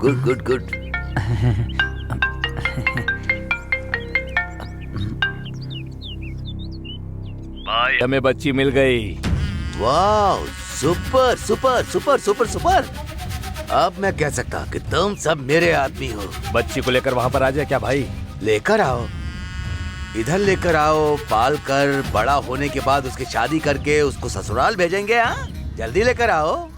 Good good good. भाई हमें बच्ची मिल गई। वाह, super super super super super. अब मैं कह सकता कि तुम सब मेरे आदमी हो। बच्ची को लेकर वहाँ पर आ जाए क्या भाई? लेकर आओ, इधर लेकर आओ। पाल कर बड़ा होने के बाद उसकी शादी करके उसको ससुराल भेजेंगे। हाँ, जल्दी लेकर आओ।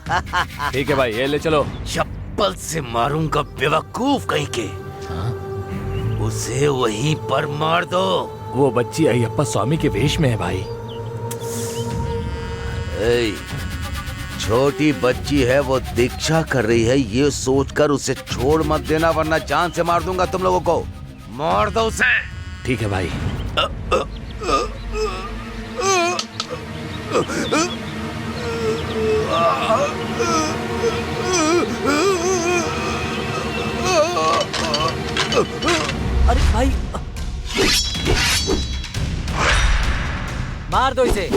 ठीक है भाई, ये ले चलो। चप्पल से मारूंगा बेवकूफ कहीं के। उसे वहीं पर मार दो। वो बच्ची अयप्पा स्वामी के वेश में है भाई। छोटी बच्ची है, वो दीक्षा कर रही है, ये सोचकर उसे छोड़ मत देना, वरना जान से मार दूंगा तुम लोगों को। मार दो उसे। ठीक है भाई। अरे भाई, मार दो इसे।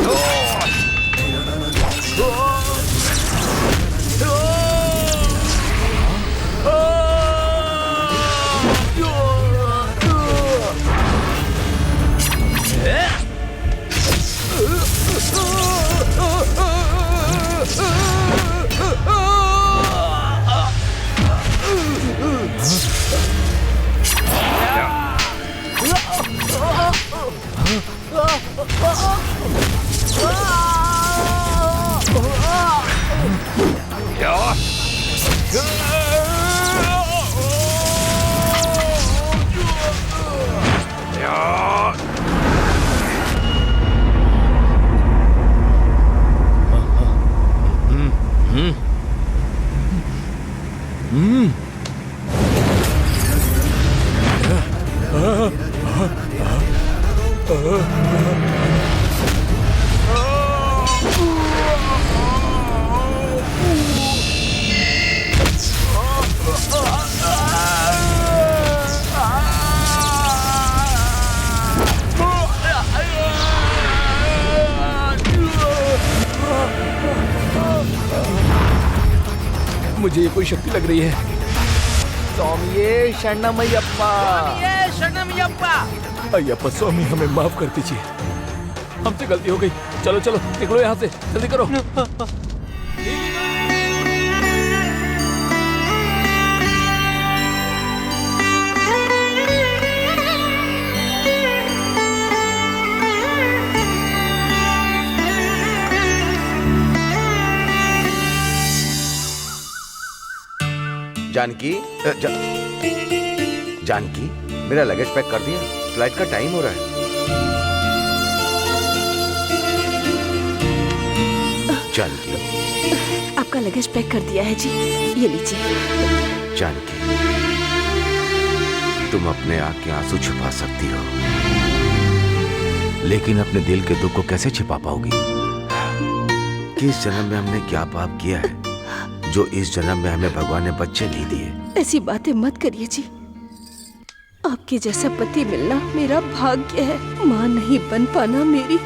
मुझे ये कोई शक्ति लग रही है। स्वामी शरणमयप्पा। अयप्पा स्वामी, हमें माफ कर दीजिए, हमसे गलती हो गई। चलो चलो निकलो यहाँ से, जल्दी करो। जानकी, जानकी, मेरा लगेज पैक कर दिया? फ्लाइट का टाइम हो रहा है। जानकी, आपका लगेज पैक कर दिया है जी, ये लीजिए। जानकी, तुम अपने आँख के आंसू छुपा सकती हो, लेकिन अपने दिल के दुख को कैसे छिपा पाओगी? कि इस जन्म में हमने क्या पाप किया है जो इस जन्म में हमें भगवान ने बच्चे नहीं दिए? ऐसी बातें मत करिए जी। आपके जैसा पति मिलना मेरा भाग्य है। माँ नहीं बन पाना मेरी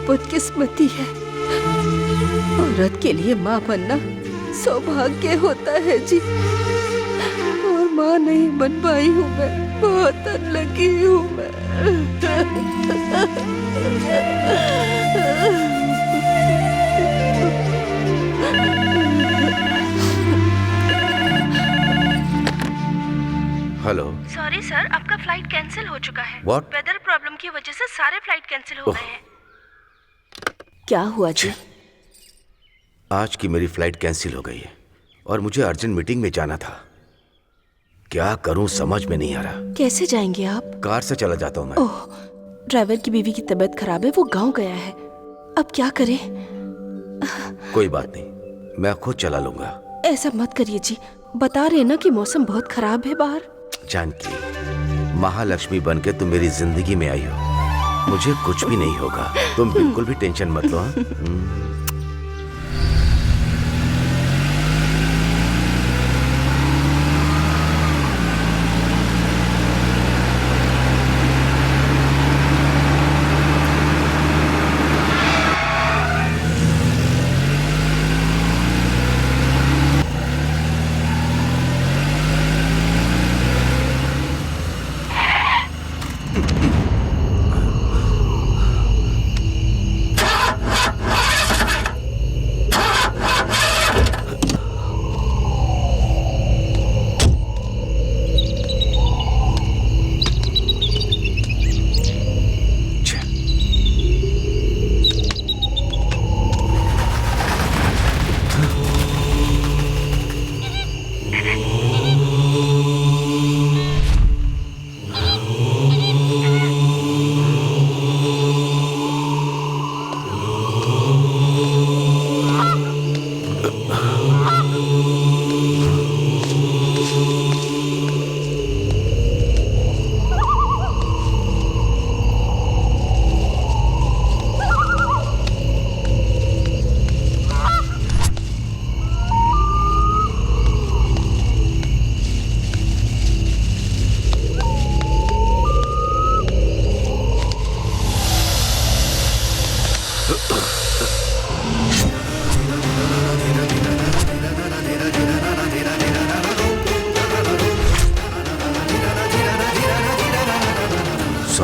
बदकिस्मती है। औरत के लिए माँ बनना सौभाग्य होता है जी, और माँ नहीं बन पाई हूँ मैं। बहुत अनलकी हूँ मैं। हेलो। सॉरी सर, आपका फ्लाइट कैंसिल हो चुका है। What? वेदर प्रॉब्लम की वजह से सारे फ्लाइट कैंसिल हो गए हैं। क्या हुआ जी? आज की मेरी फ्लाइट कैंसिल हो गई है और मुझे अर्जेंट मीटिंग में जाना था। क्या करूं समझ में नहीं आ रहा। कैसे जाएंगे आप? कार से चला जाता हूं मैं। ओह, ड्राइवर की बीवी की तबीयत खराब है, वो गांव गया है। अब क्या करें? कोई बात नहीं, मैं खुद चला लूंगा। ऐसा मत करिए जी, बता रहे ना कि मौसम बहुत खराब है बाहर। जानकी, महालक्ष्मी बनके तुम मेरी जिंदगी में आई हो, मुझे कुछ भी नहीं होगा। तुम बिल्कुल भी टेंशन मत लो।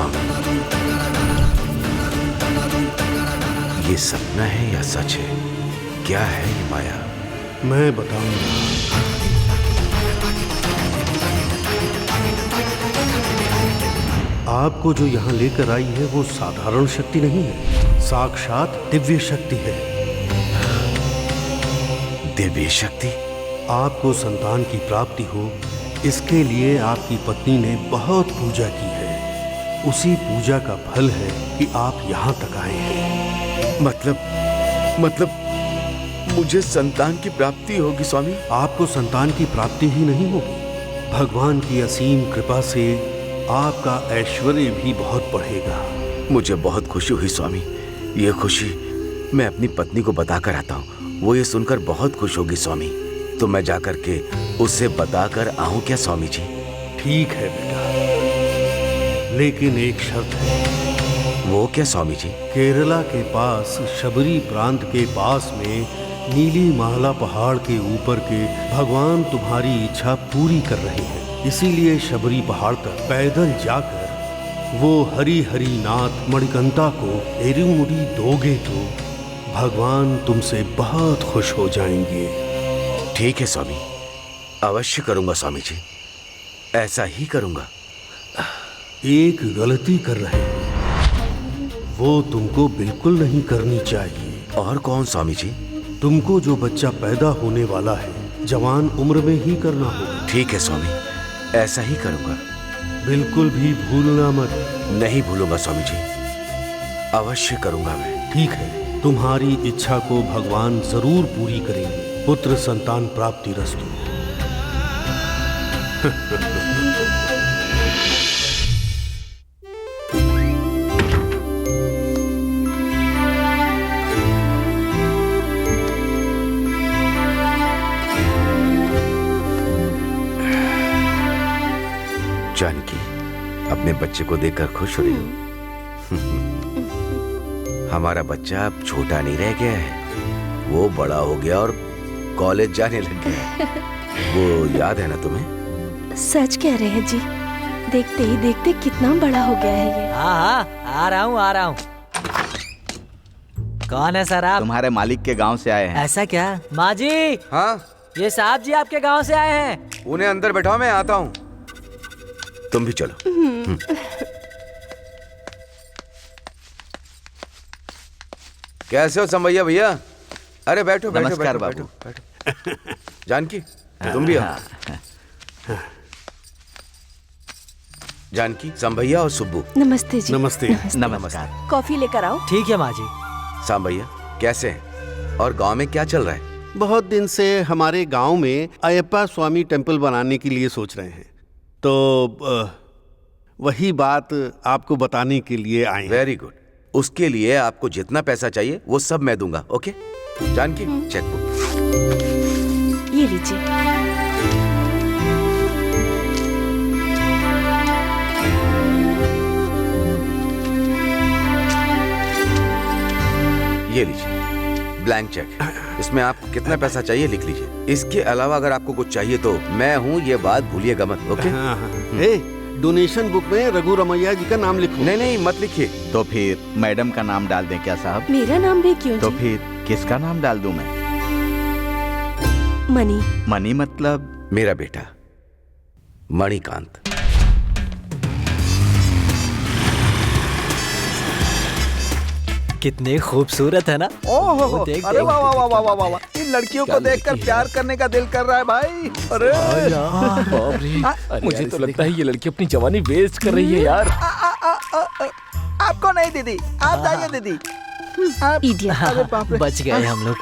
स्वामी, ये सपना है या सच है? क्या है ये माया? मैं बताऊंगा। आपको जो यहाँ लेकर आई है वो साधारण शक्ति नहीं है, साक्षात दिव्य शक्ति है। दिव्य शक्ति? आपको संतान की प्राप्ति हो, इसके लिए आपकी पत्नी ने बहुत पूजा की है। उसी पूजा का फल है कि आप यहाँ तक आए हैं। मतलब मुझे संतान की प्राप्ति होगी स्वामी? आपको संतान की प्राप्ति ही नहीं होगी, भगवान की असीम कृपा से आपका ऐश्वर्य भी बहुत बढ़ेगा। मुझे बहुत खुशी हुई स्वामी। ये खुशी मैं अपनी पत्नी को बताकर आता हूँ, वो ये सुनकर बहुत खुश होगी स्वामी। तो मैं जाकर के उससे बताकर आऊं क्या स्वामी जी? ठीक है बेटा, लेकिन एक शर्त है। वो क्या स्वामी जी? केरला के पास शबरी प्रांत के पास में नीली महला पहाड़ के ऊपर के भगवान तुम्हारी इच्छा पूरी कर रहे हैं। इसीलिए शबरी पहाड़ तक पैदल जाकर वो हरि हरि नाथ मणिकंता को एरुमुड़ी दोगे तो भगवान तुमसे बहुत खुश हो जाएंगे। ठीक है स्वामी, अवश्य करूंगा स्वामी जी, ऐसा ही करूंगा। एक गलती कर रहे हो, वो तुमको बिल्कुल नहीं करनी चाहिए। और कौन स्वामी जी? तुमको जो बच्चा पैदा होने वाला है जवान उम्र में ही करना होगा। ठीक है स्वामी, ऐसा ही करूंगा। बिल्कुल भी भूलना मत। नहीं भूलूंगा स्वामी जी, अवश्य करूंगा मैं। ठीक है, तुम्हारी इच्छा को भगवान जरूर पूरी करेंगे। पुत्र संतान प्राप्ति रस्तु। जानकी, अपने बच्चे को देखकर खुश हो रही हो? हमारा बच्चा अब छोटा नहीं रह गया है, वो बड़ा हो गया और कॉलेज जाने लग गया है। वो याद है ना तुम्हें? सच कह रहे हैं जी, देखते ही देखते कितना बड़ा हो गया है ये। हाँ, आ रहा हूँ। कौन है सर आप? तुम्हारे मालिक के गांव से आए हैं। ऐसा क्या? माँ जी, हाँ, ये साहब जी आपके गांव से आए हैं। उन्हें अंदर बैठाओ, मैं आता हूँ। तुम भी चलो। कैसे हो संभैया भैया? अरे बैठो बैठो नमस्कार बैठो, बाबू। बैठो। जानकी, तुम भी आओ। जानकी, संभैया और सुब्बू। नमस्ते जी। नमस्ते। नमस्कार। कॉफी लेकर आओ। ठीक है माँ जी। सांभैया कैसे हैं? और गांव में क्या चल रहा है? बहुत दिन से हमारे गांव में अयप्पा स्वामी टेम्पल बनाने के लिए सोच रहे हैं, तो वही बात आपको बताने के लिए आए हैं। Very good. उसके लिए आपको जितना पैसा चाहिए वो सब मैं दूंगा। Okay Janaki, chequebook. ये लीजिए। ये लीजिए ब्लैंक चेक। इसमें आपको कितना पैसा चाहिए लिख लीजिए। इसके अलावा अगर आपको कुछ चाहिए तो मैं हूँ, ये बात भूलिएगा मत। ओके? ए, डोनेशन बुक में रघु रमैया जी का नाम लिखो। नहीं नहीं मत लिखिए। तो फिर मैडम का नाम डाल दें क्या साहब? मेरा नाम भी क्यों तो जी? फिर किसका नाम डाल दूं मैं? मनी। मनी मतलब? मेरा बेटा मणिकांत। कितने खूबसूरत है ना? ओहो, देख, अरे देख, वाह वाह देख, वाह वाह वाह वाह, इन लड़कियों को देखकर प्यार करने का दिल कर रहा है भाई। अरे बाप रे, मुझे तो लगता है ये लड़की अपनी जवानी वेस्ट कर रही है यार। आपको नहीं दीदी, आप जाइए दीदी। इडियट। अरे बाप रे। बच गए हम लोग।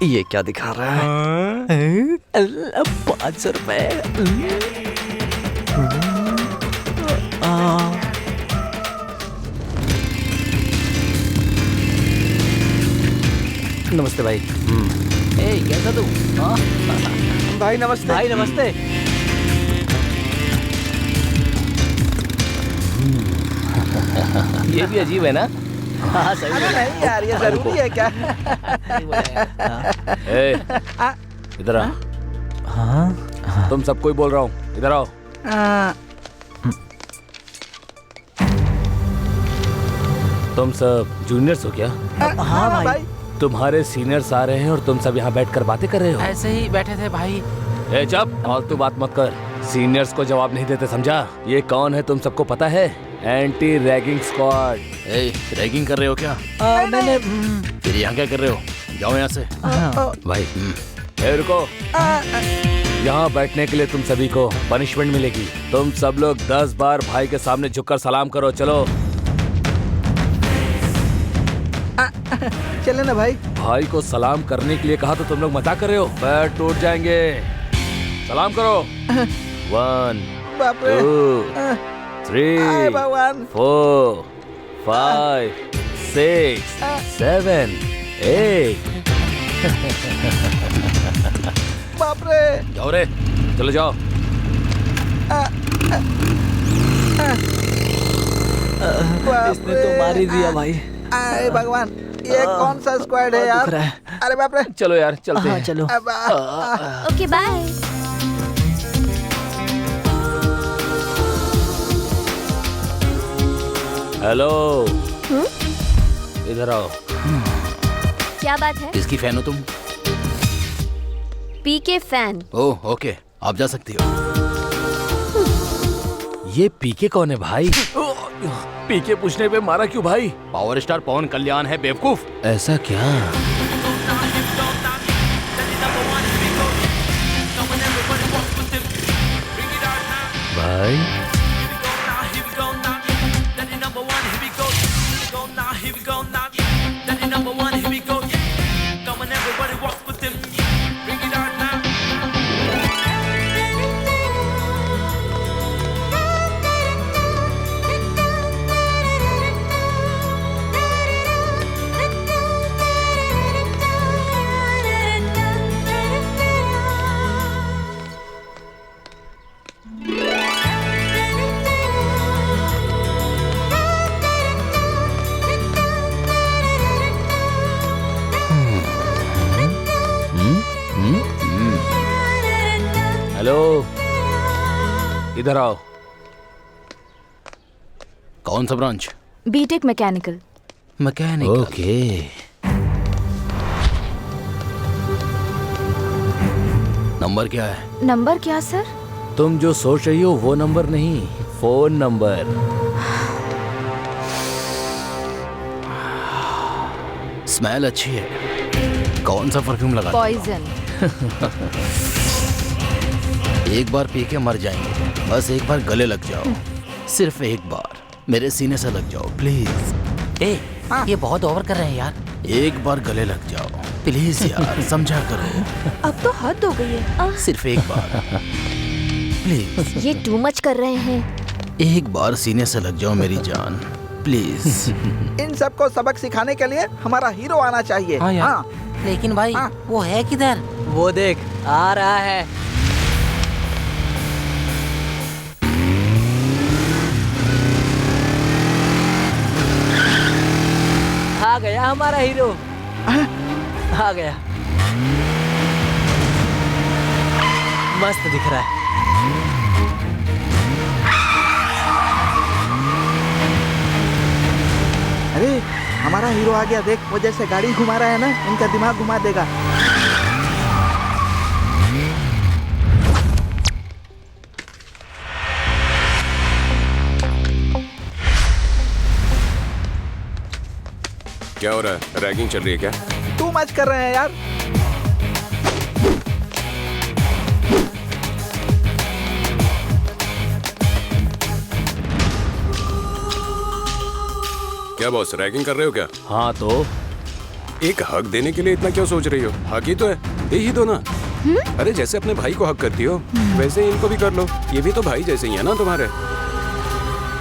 ये क्या दिखा रहा है? 500 रुपए। नमस्ते भाई। ए, कैसा तू? भाई नमस्ते। भाई नमस्ते। ये भी अजीब है ना? हाँ सही अरे बोला। नहीं यार, ये जरूरी है क्या? ए, इधर आ। हाँ तुम सबको ही बोल रहा हूँ, इधर आओ। तुम सब जूनियर्स हो क्या? हाँ भाई। तुम्हारे सीनियर्स आ रहे हैं और तुम सब यहाँ बैठकर बातें कर रहे हो। ऐसे ही बैठे थे भाई। ए चुप, फालतू बात मत कर। सीनियर्स को जवाब नहीं देते, समझा? ये कौन है तुम सबको पता है? Anti ragging squad. रैगिंग कर रहे हो क्या? मैंने फिर यहाँ क्या कर रहे हो? जाओ यहाँ से। भाई ए रुको, यहाँ बैठने के लिए तुम सभी को पनिशमेंट मिलेगी। तुम सब लोग 10 बार भाई के सामने झुककर सलाम करो। चलो चले ना भाई। भाई को सलाम करने के लिए कहा तो तुम लोग मजाक कर रहे हो। पैर टूट जाएंगे। सलाम करो। 1 बाप रे। 2 3 भगवान। 4 5 6 7 8। बाप रे। जाओ रे, चलो जाओ। इसने तो मार ही दिया भाई। आए भगवान, ये कौन सा स्क्वाड है यार? अरे बाप रे। चलो यार, चलते हैं। चलो। Okay bye. हेलो, इधर आओ। क्या बात है? किसकी फैन हो तुम? पीके फैन। ओह ओके, आप जा सकती हो। ये पीके कौन है भाई? पीके पूछने पे मारा क्यों भाई? पावर स्टार पवन कल्याण है बेवकूफ। ऐसा क्या? भाई हेलो, इधर आओ। कौन सा branch? B Tech mechanical. Mechanic. Okay. Number क्या है? नंबर क्या सर? तुम जो सोच रही हो वो नंबर नहीं, फोन नंबर। स्मेल अच्छी है। कौन सा परफ्यूम लगा? पॉइजन। एक बार पी के मर जाएंगे, बस एक बार गले लग जाओ। सिर्फ एक बार मेरे सीने से लग जाओ प्लीज। ये बहुत ओवर कर रहे हैं यार। एक बार गले लग जाओ प्लीज यार, समझा करो। अब तो हद हो गई है। सिर्फ एक बार प्लीज। ये टू मच कर रहे हैं। एक बार सीने से लग जाओ मेरी जान प्लीज। इन सबको सबक सिखाने के लिए हमारा हीरो आना चाहिए। हाँ यार। हाँ। लेकिन भाई हाँ। वो है किधर? वो देख, आ रहा है। आ गया हमारा हीरो। आ गया। मस्त दिख रहा है। अरे हमारा हीरो आ गया, देख वो जैसे गाड़ी घुमा रहा है ना, इनका दिमाग घुमा देगा। क्या हो रहा है? रैगिंग चल रही है क्या? टू मच कर रहे हैं यार। क्या बॉस, रैगिंग कर रहे हो क्या? हाँ तो एक हक देने के लिए इतना क्यों सोच रही हो? हक ही तो है, दे ही दो ना। अरे जैसे अपने भाई को हक करती हो वैसे ही इनको भी कर लो। ये भी तो भाई जैसे ही है ना तुम्हारे।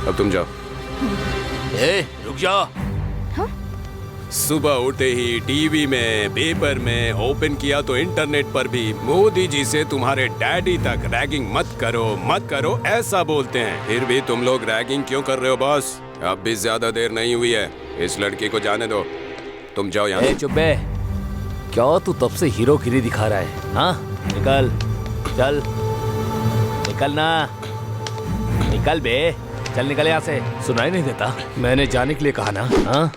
अब तुम जाओ। रुक जाओ। सुबह उठते ही टीवी में, पेपर में ओपन किया तो इंटरनेट पर भी मोदी जी से तुम्हारे डैडी तक रैगिंग मत करो ऐसा बोलते हैं। फिर भी तुम लोग रैगिंग क्यों कर रहे हो बॉस? अब भी ज्यादा देर नहीं हुई है, इस लड़की को जाने दो। तुम जाओ यहाँ से। चुप बे। क्या तू तब से हीरोगिरी दिखा रहा है? हाँ निकल, चल निकल ना, निकल बे। चल निकल यहाँ से। सुनाई नहीं देता? मैंने जाने के लिए कहा ना। हाँ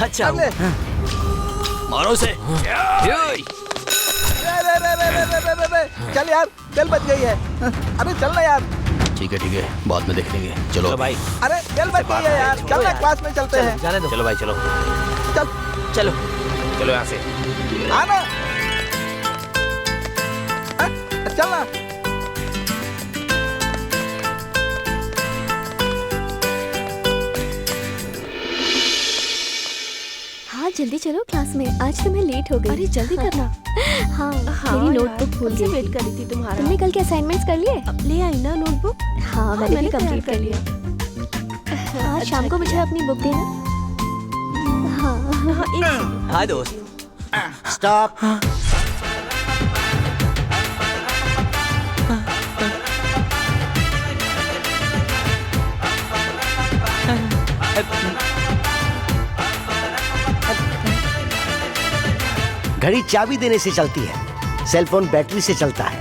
अच्छा मारो उसे। चल यार, बेल बज गई है। अरे चल ना यार। ठीक है, बाद में देख लेंगे। चलो भाई। अरे बेल बज गई है यार, चल ना, क्लास में चलते हैं। जाने दो। चलो भाई चलो। चल चलो चलो यहाँ से। आना, चल ना। हाँ जल्दी चलो क्लास में, आज तो मैं लेट हो गई। अरे जल्दी करना। हाँ, हाँ मेरी यार, नोटबुक भूल कब से गई वेट थी। कर रही थी तुम्हारा। तुमने कल के असाइनमेंट्स कर लिए? अब ले आई ना नोटबुक? हाँ मैंने भी तैयार कंप्लीट कर लिया। आज शाम को मुझे अपनी बुक देना। हाँ हाँ एक second। हाय दोस्त। स्टॉप। घड़ी चाबी देने से चलती है, सेलफोन बैटरी से चलता है।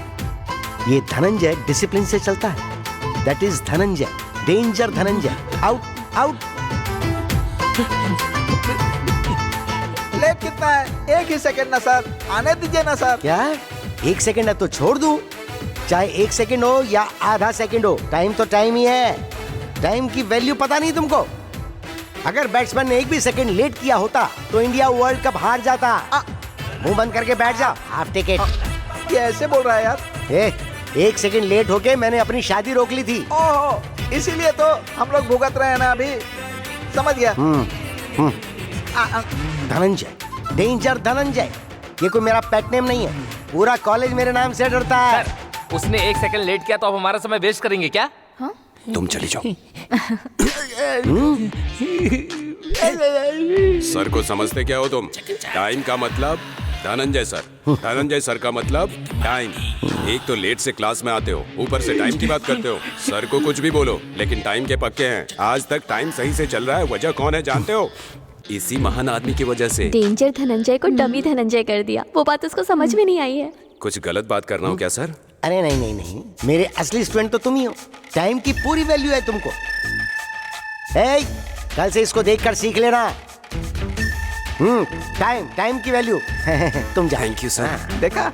ये धनंजय डिसिप्लिन से चलता है। That is Dhananjay, danger Dhananjay. Out out. Late कितना है? 1 ही सेकंड ना सर, आने दीजिए ना सर। क्या 1 सेकंड है तो छोड़ दूं? चाहे 1 सेकंड हो या आधा सेकंड हो, टाइम तो टाइम ही है। टाइम की वैल्यू पता नहीं तुमको? अगर बैट्समैन ने 1 भी सेकंड लेट किया होता तो इंडिया वर्ल्ड कप हार जाता। मुंह बंद करके बैठ जाओ, हाफ टिकट। ये ऐसे बोल रहा है यार। 1 सेकंड लेट होके मैंने अपनी शादी रोक ली थी। ओहो, इसीलिए तो हम लोग भुगत रहे हैं ना अभी। समझ गया। धनंजय, डेंजर धनंजय, ये कोई मेरा पेट नेम नहीं है। पूरा कॉलेज मेरे नाम से डरता है। सर, उसने 1 सेकंड लेट किया तो आप हमारा समय वेस्ट करेंगे क्या? हाँ? तुम चली जाओ। सर को समझते क्या हो तुम? टाइम का मतलब धनंजय सर, धनंजय सर का मतलब टाइम। एक तो लेट से क्लास में आते हो, ऊपर से टाइम की बात करते हो। सर को कुछ भी बोलो, लेकिन टाइम के पक्के हैं। आज तक टाइम सही से चल रहा है, वजह कौन है जानते हो? इसी महान आदमी की वजह से। डेंजर धनंजय को डमी धनंजय कर दिया। वो बात उसको समझ में नहीं आई है। कुछ गलत बात कर रहा हूँ क्या सर? अरे नहीं नहीं नहीं, मेरे असली स्टूडेंट तो तुम ही हो। टाइम की पूरी वैल्यू है तुमको। कल से इसको देखकर सीख लेना। टाइम, टाइम की वैल्यू। तुम जाओ। Thank you sir. देखा?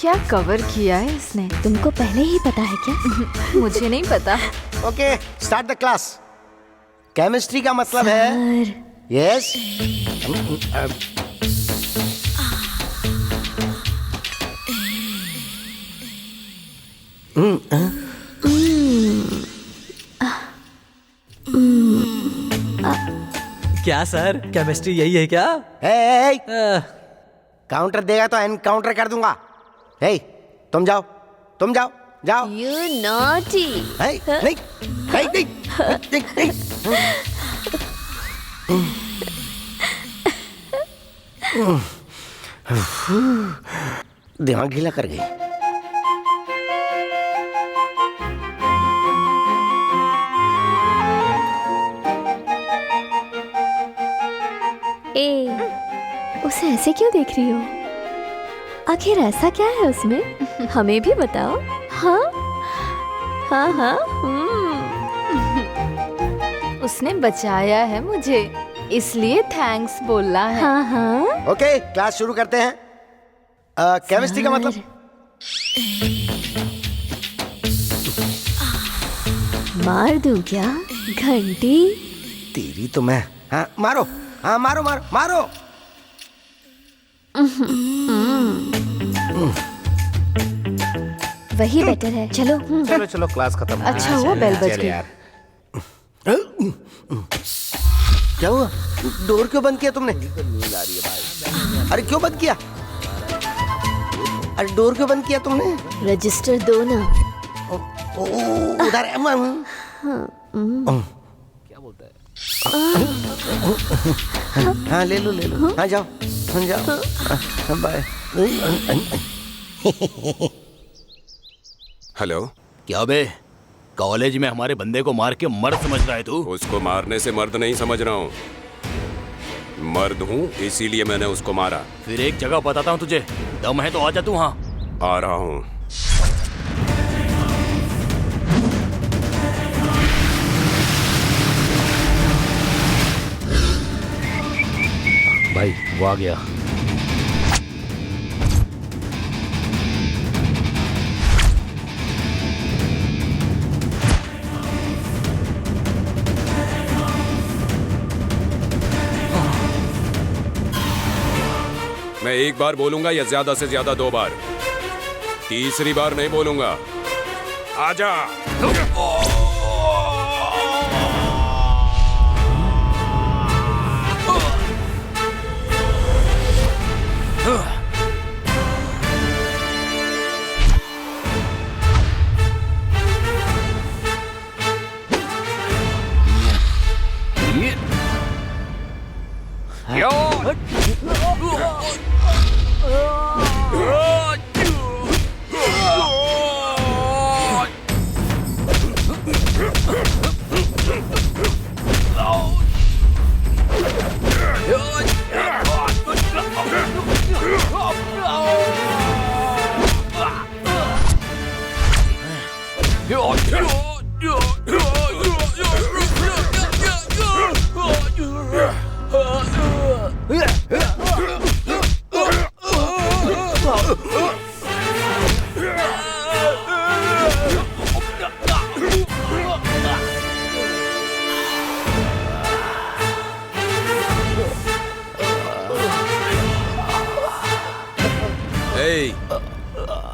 क्या कवर किया है इसने? तुमको पहले ही पता है क्या? मुझे नहीं पता। Okay, start the class. Chemistry का मतलब है यस। क्या सर, केमिस्ट्री यही है क्या? काउंटर देगा तो एनकाउंटर कर दूंगा। तुम जाओ, तुम जाओ, जाओ। You naughty. नहीं, नहीं, नहीं। दिमाग ढीला कर गई। उसे ऐसे क्यों देख रही हो? आखिर ऐसा क्या है उसमें? हमें भी बताओ। हाँ हाँ हाँ। उसने बचाया है मुझे, इसलिए थैंक्स बोलना है। हाँ हाँ। ओके, क्लास शुरू करते हैं। केमिस्ट्री का मतलब मार दूं क्या घंटी? तेरी तो मैं। हाँ मारो, हाँ मारो मारो मारो। वही बेटर है। चलो चलो चलो, क्लास खत्म। अच्छा हुआ बेल बज गई। क्या हुआ? डोर क्यों बंद किया तुमने? अरे क्यों बंद किया? अरे डोर क्यों बंद किया तुमने? रजिस्टर दो ना। उधर है। क्या बोलता है? हाँ ले लो ले लो। हाँ जाओ, हाँ जाओ। बाय। हेलो। क्या बे, कॉलेज में हमारे बंदे को मार के मर्द समझ रहा है तू? उसको मारने से मर्द नहीं समझ रहा हूँ, मर्द हूँ इसीलिए मैंने उसको मारा। फिर एक जगह बताता हूँ तुझे, दम है तो आजा तू वहाँ। आ रहा हूँ। भाई वो आ गया। मैं एक बार बोलूंगा या ज्यादा से ज्यादा 2 बार, तीसरी बार नहीं बोलूंगा। आजा।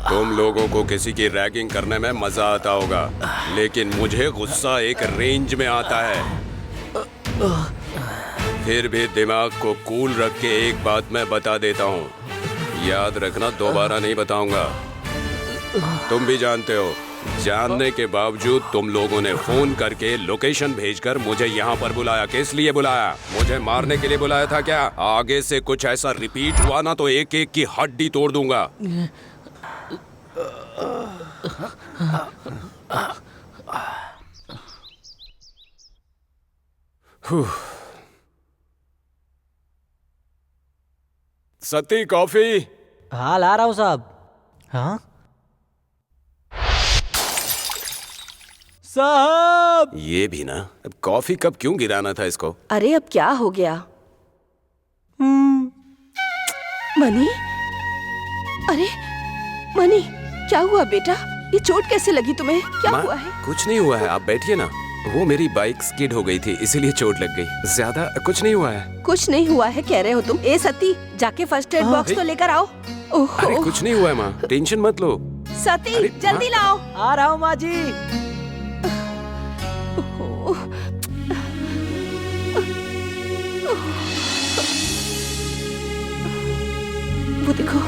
तुम लोगों को किसी की रैगिंग करने में मजा आता होगा, लेकिन मुझे गुस्सा एक रेंज में आता है। फिर भी दिमाग को कूल रख के एक बात मैं बता देता हूँ, याद रखना दोबारा नहीं बताऊंगा। तुम भी जानते हो, जानने के बावजूद तुम लोगों ने फोन करके लोकेशन भेजकर मुझे यहाँ पर बुलाया। किस लिए बुलाया? मुझे मारने के लिए बुलाया था क्या? आगे से कुछ ऐसा रिपीट हुआ ना तो एक एक की हड्डी तोड़ दूंगा। सती कॉफी। हाँ ला रहा हूँ साहब। हाँ साहब। ये भी ना, अब कॉफी कप क्यों गिराना था इसको? अरे अब क्या हो गया? मनी, अरे मनी, क्या हुआ बेटा? ये चोट कैसे लगी तुम्हें? क्या हुआ है? कुछ नहीं हुआ है, आप बैठिए ना। वो मेरी बाइक स्किड हो गई थी इसीलिए चोट लग गई, ज्यादा कुछ नहीं हुआ है। कुछ नहीं हुआ है कह रहे हो तुम? ए सती, जाके फर्स्ट एड बॉक्स तो लेकर आओ। अरे कुछ नहीं हुआ है माँ, टेंशन मत लो। सती जल्दी लाओ। आ रहा हूँ माँ जी। वो देखो।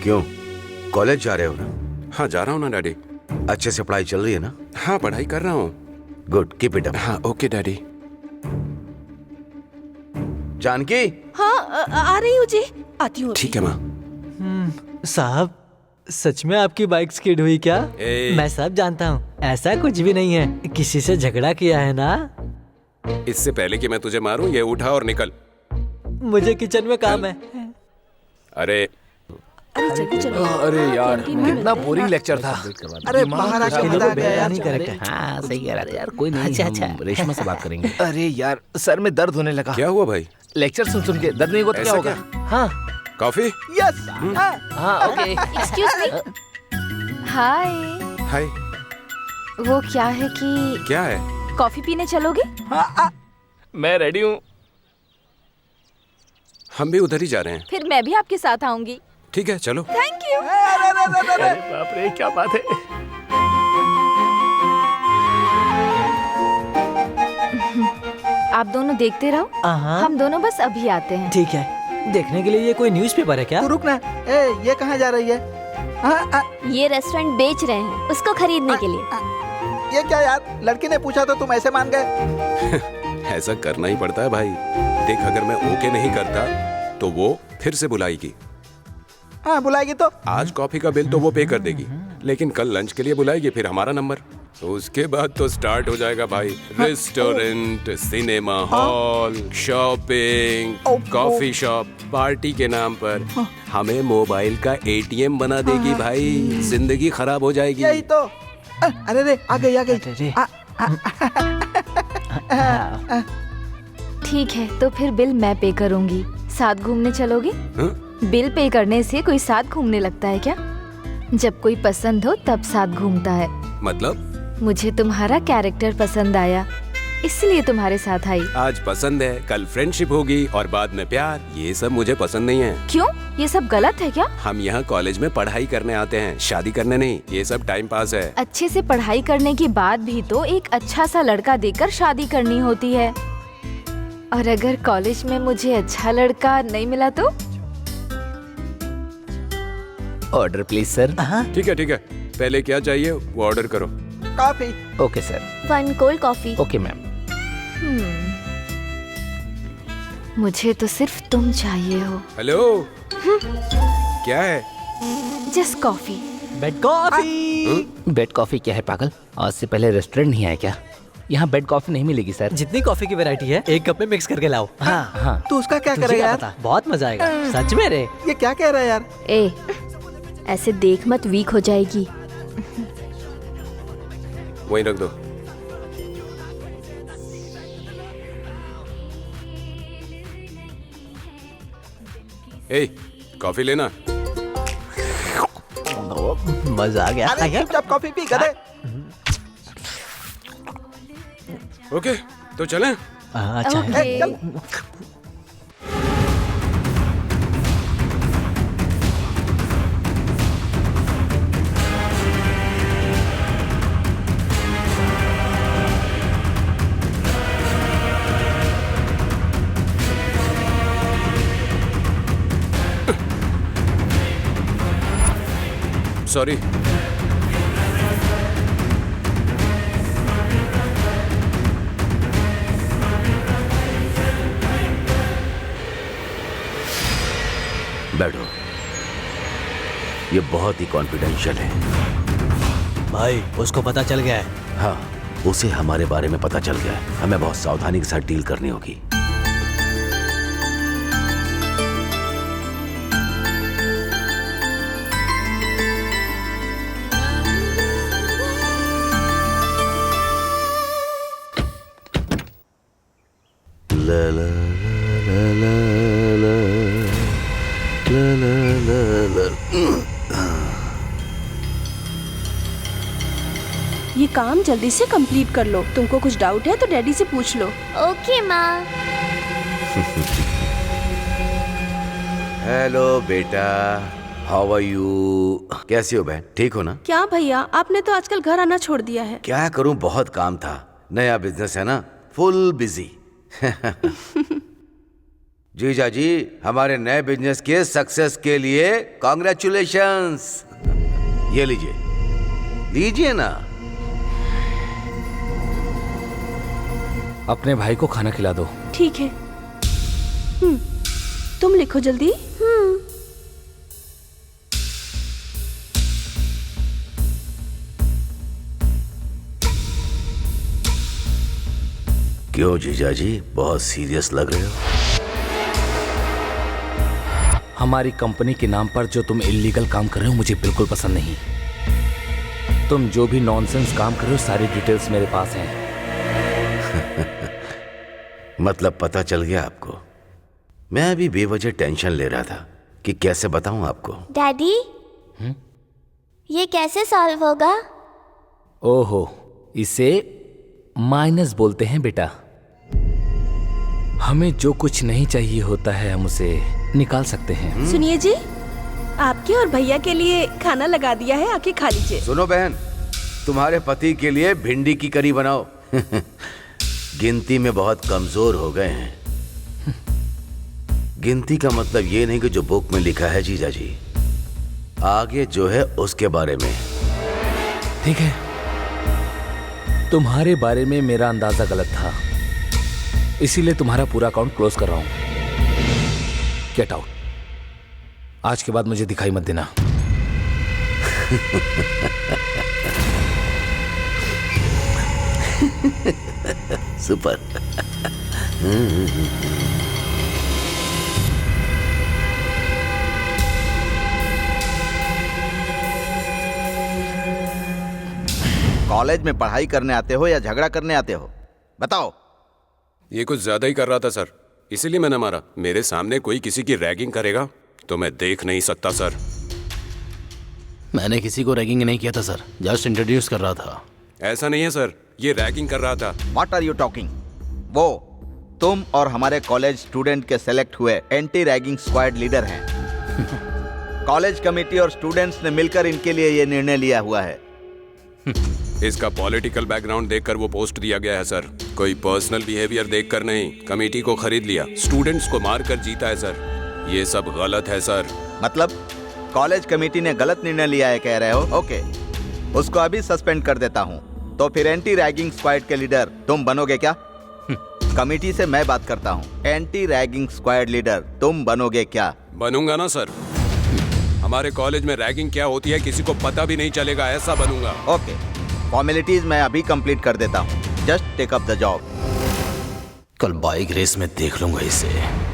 क्यों, कॉलेज जा रहे हो ना? हाँ जा रहा हूँ ना डैडी। अच्छे से पढ़ाई चल रही है ना? हाँ पढ़ाई कर रहा हूँ। Good, keep it up. हाँ ओके डैडी। जानकी। हाँ आ रही हूँ जी, आती हूँ। ठीक है माँ। साहब सच में आपकी बाइक स्किड हुई क्या? मैं सब जानता हूँ, ऐसा कुछ भी नहीं है। किसी से झगड़ा किया है ना? इससे पहले कि मैं तुझे मारूं, ये उठा और निकल। मुझे किचन में काम है। अरे जल्दी चलो। अरे यार कितना बोरिंग लेक्चर था। अरे बाहर आके बता दे यार। नहीं करेक्ट। हाँ सही कह रहा था यार, कोई नहीं। अच्छा रेशमा से बात करेंगे। अरे यार सर में दर्द होने लगा। क्या हुआ भाई? लेक्चर सुन सुन के दर्द नहीं होता, क्या होगा? हाँ कॉफी। यस। हाँ okay. Excuse me. Hi. Hi. वो क्या है कि क्या है? कॉफी पीने चलोगे? मैं रेडी हूँ। हम भी उधर ही जा रहे हैं। फिर मैं भी आपके साथ आऊंगी। ठीक है चलो। Thank you. अरे बाप रे क्या बात है। आप दोनों देखते रहो, हम दोनों बस अभी आते हैं। ठीक है। देखने के लिए ये कोई न्यूज़पेपर है क्या? तू रुक ना। ये कहाँ जा रही है? ये रेस्टोरेंट बेच रहे हैं, उसको खरीदने के लिए। ये क्या यार, लड़की ने पूछा तो तुम ऐसे मान गए? ऐसा करना ही पड़ता है भाई। देख अगर मैं ओके नहीं करता तो वो फिर से बुलाएगी। हाँ बुलाएगी तो। आज कॉफी का बिल तो वो पे कर देगी, लेकिन कल लंच के लिए बुलाएगी, फिर हमारा नंबर। उसके बाद तो स्टार्ट हो जाएगा भाई, restaurant, cinema hall, shopping, coffee shop, party के नाम पर हमें मोबाइल का ATM बना देगी भाई, जिंदगी खराब हो जाएगी। यही तो। अरे रे आ गई आ गई। ठीक है, तो फिर बिल मैं पे करूंगी। साथ घूमने चलोगे? बिल पे करने से कोई साथ घूमने लगता है क्या? जब कोई पसंद हो तब साथ घूमता है। मतलब? मुझे तुम्हारा कैरेक्टर पसंद आया, इसलिए तुम्हारे साथ आई। आज पसंद है, कल फ्रेंडशिप होगी और बाद में प्यार। ये सब मुझे पसंद नहीं है। क्यों? ये सब गलत है क्या? हम यहाँ कॉलेज में पढ़ाई करने आते हैं, शादी करने नहीं। ये सब टाइम पास है। अच्छे से पढ़ाई करने के बाद भी तो एक अच्छा सा लड़का देकर शादी करनी होती है। और अगर कॉलेज में मुझे अच्छा लड़का नहीं मिला तो? Order please sir. ठीक है, पहले क्या चाहिए वो ऑर्डर करो। Coffee. Okay sir. 1 cold coffee. Okay ma'am. मुझे तो सिर्फ तुम चाहिए हो। हेलो, क्या है? Just coffee. Bed coffee. Bed coffee क्या है पागल? आज से पहले रेस्टोरेंट नहीं आया क्या? यहाँ बेड कॉफी नहीं मिलेगी सर। जितनी कॉफी की वैरायटी है एक कप में मिक्स करके लाओ। हाँ। तो उसका क्या तुझे करेगा यार? पता? बहुत मजा आएगा। सच में रे। ये क्या कह रहा है यार? ए, ऐसे देख मत, वीक हो जाएगी। वहीं रख दो। ए, कॉफी लेना। मजा आ गया। अरे चुपचाप कॉफी पी गधे। ओके, तो चलें? अच्छा है। ओके। चल। सॉरी। बैठो। ये बहुत ही कॉन्फिडेंशियल है। भाई उसको पता चल गया है। हाँ, उसे हमारे बारे में पता चल गया है। हमें बहुत सावधानी के साथ डील करनी होगी। ला ला ला ला ला ला ला ला ला। ये काम जल्दी से कंप्लीट कर लो। तुमको कुछ डाउट है तो डैडी से पूछ लो। ओके माँ। हेलो बेटा, हाउ आर यू? कैसी हो बहन? ठीक हो ना? क्या भैया, आपने तो आजकल घर आना छोड़ दिया है। क्या करूं, बहुत काम था। नया बिजनेस है ना, फुल बिजी। जीजा जी, हमारे नए बिजनेस के सक्सेस के लिए कॉन्ग्रेचुलेशंस। ये लीजिए, लीजिए ना। अपने भाई को खाना खिला दो। ठीक है। तुम लिखो जल्दी। क्यों जीजा जी, बहुत सीरियस लग रहे हो? हमारी कंपनी के नाम पर जो तुम इल्लीगल काम कर रहे हो मुझे बिल्कुल पसंद नहीं। तुम जो भी नॉनसेंस काम कर रहे हो सारी डिटेल्स मेरे पास हैं। मतलब पता चल गया आपको? मैं अभी बेवजह टेंशन ले रहा था कि कैसे बताऊं आपको। डैडी, ये कैसे सॉल्व होगा? ओहो, इसे माइनस बोलते हैं बेटा। हमें जो कुछ नहीं चाहिए होता है हम उसे निकाल सकते हैं। सुनिए जी, आपके और भैया के लिए खाना लगा दिया है, आके खा लीजिए। सुनो बहन, तुम्हारे पति के लिए भिंडी की करी बनाओ। गिनती में बहुत कमजोर हो गए हैं। गिनती का मतलब ये नहीं कि जो बुक में लिखा है जीजा जी, आगे जो है उसके बारे में। ठीक है, तुम्हारे बारे में मेरा अंदाजा गलत था, इसीलिए तुम्हारा पूरा अकाउंट क्लोज कर रहा हूं। Get out. आज के बाद मुझे दिखाई मत देना। सुपर। कॉलेज में पढ़ाई करने आते हो या झगड़ा करने आते हो, बताओ। ये कुछ ज्यादा ही कर रहा था सर, इसीलिए मैंने मारा। मेरे सामने कोई किसी की रैगिंग करेगा तो मैं देख नहीं सकता सर। मैंने किसी को रैगिंग नहीं किया था सर, जस्ट इंट्रोड्यूस कर रहा था। ऐसा नहीं है सर, ये रैगिंग कर रहा था। What are you talking? वो तुम और हमारे कॉलेज स्टूडेंट के सेलेक्ट हुए एंटी रैगिंग स्क्वाड लीडर हैं। कॉलेज कमेटी और स्टूडेंट्स ने मिलकर इनके लिए ये निर्णय लिया हुआ है। इसका पॉलिटिकल बैकग्राउंड देखकर वो पोस्ट दिया गया है सर, कोई पर्सनल बिहेवियर देखकर नहीं। कमेटी को खरीद लिया, स्टूडेंट्स को मारकर जीता है सर। ये सब गलत है सर। मतलब कॉलेज कमेटी ने गलत निर्णय लिया है कह रहे हो? ओके, उसको अभी सस्पेंड कर देता हूँ। तो फिर एंटी रैगिंग स्क्वाड के लीडर तुम बनोगे क्या? कमेटी से मैं बात करता हूँ। एंटी रैगिंग स्क्वाड लीडर तुम बनोगे क्या? बनूंगा ना सर। हमारे कॉलेज में रैगिंग क्या होती है किसी को पता भी नहीं चलेगा, ऐसा बनूंगा। ओके, फॉर्मेलिटीज मैं अभी कंप्लीट कर देता हूँ। Just take up the job. कल बाइक रेस में देख लूंगा इसे।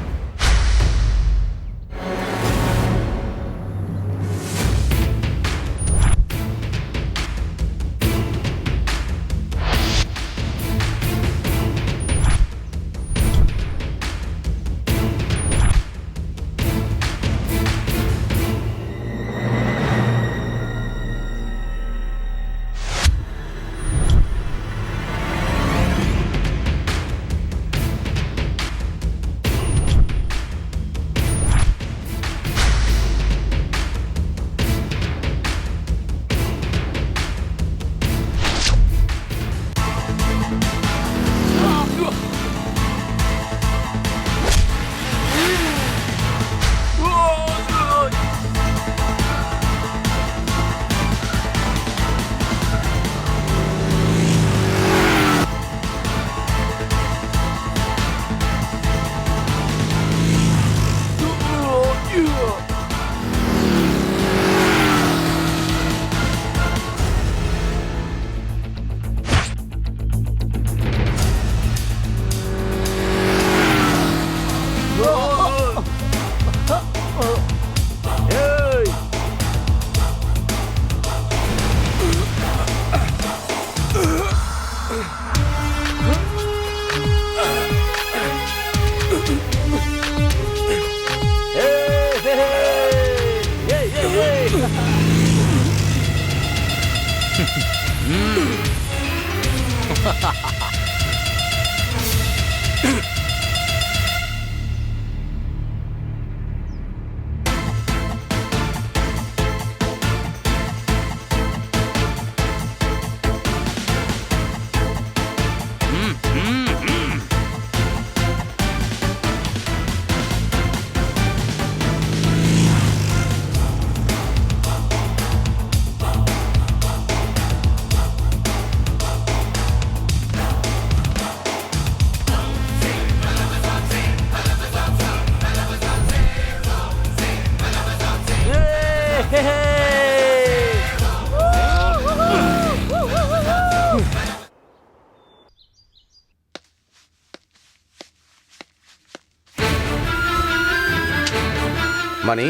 Money,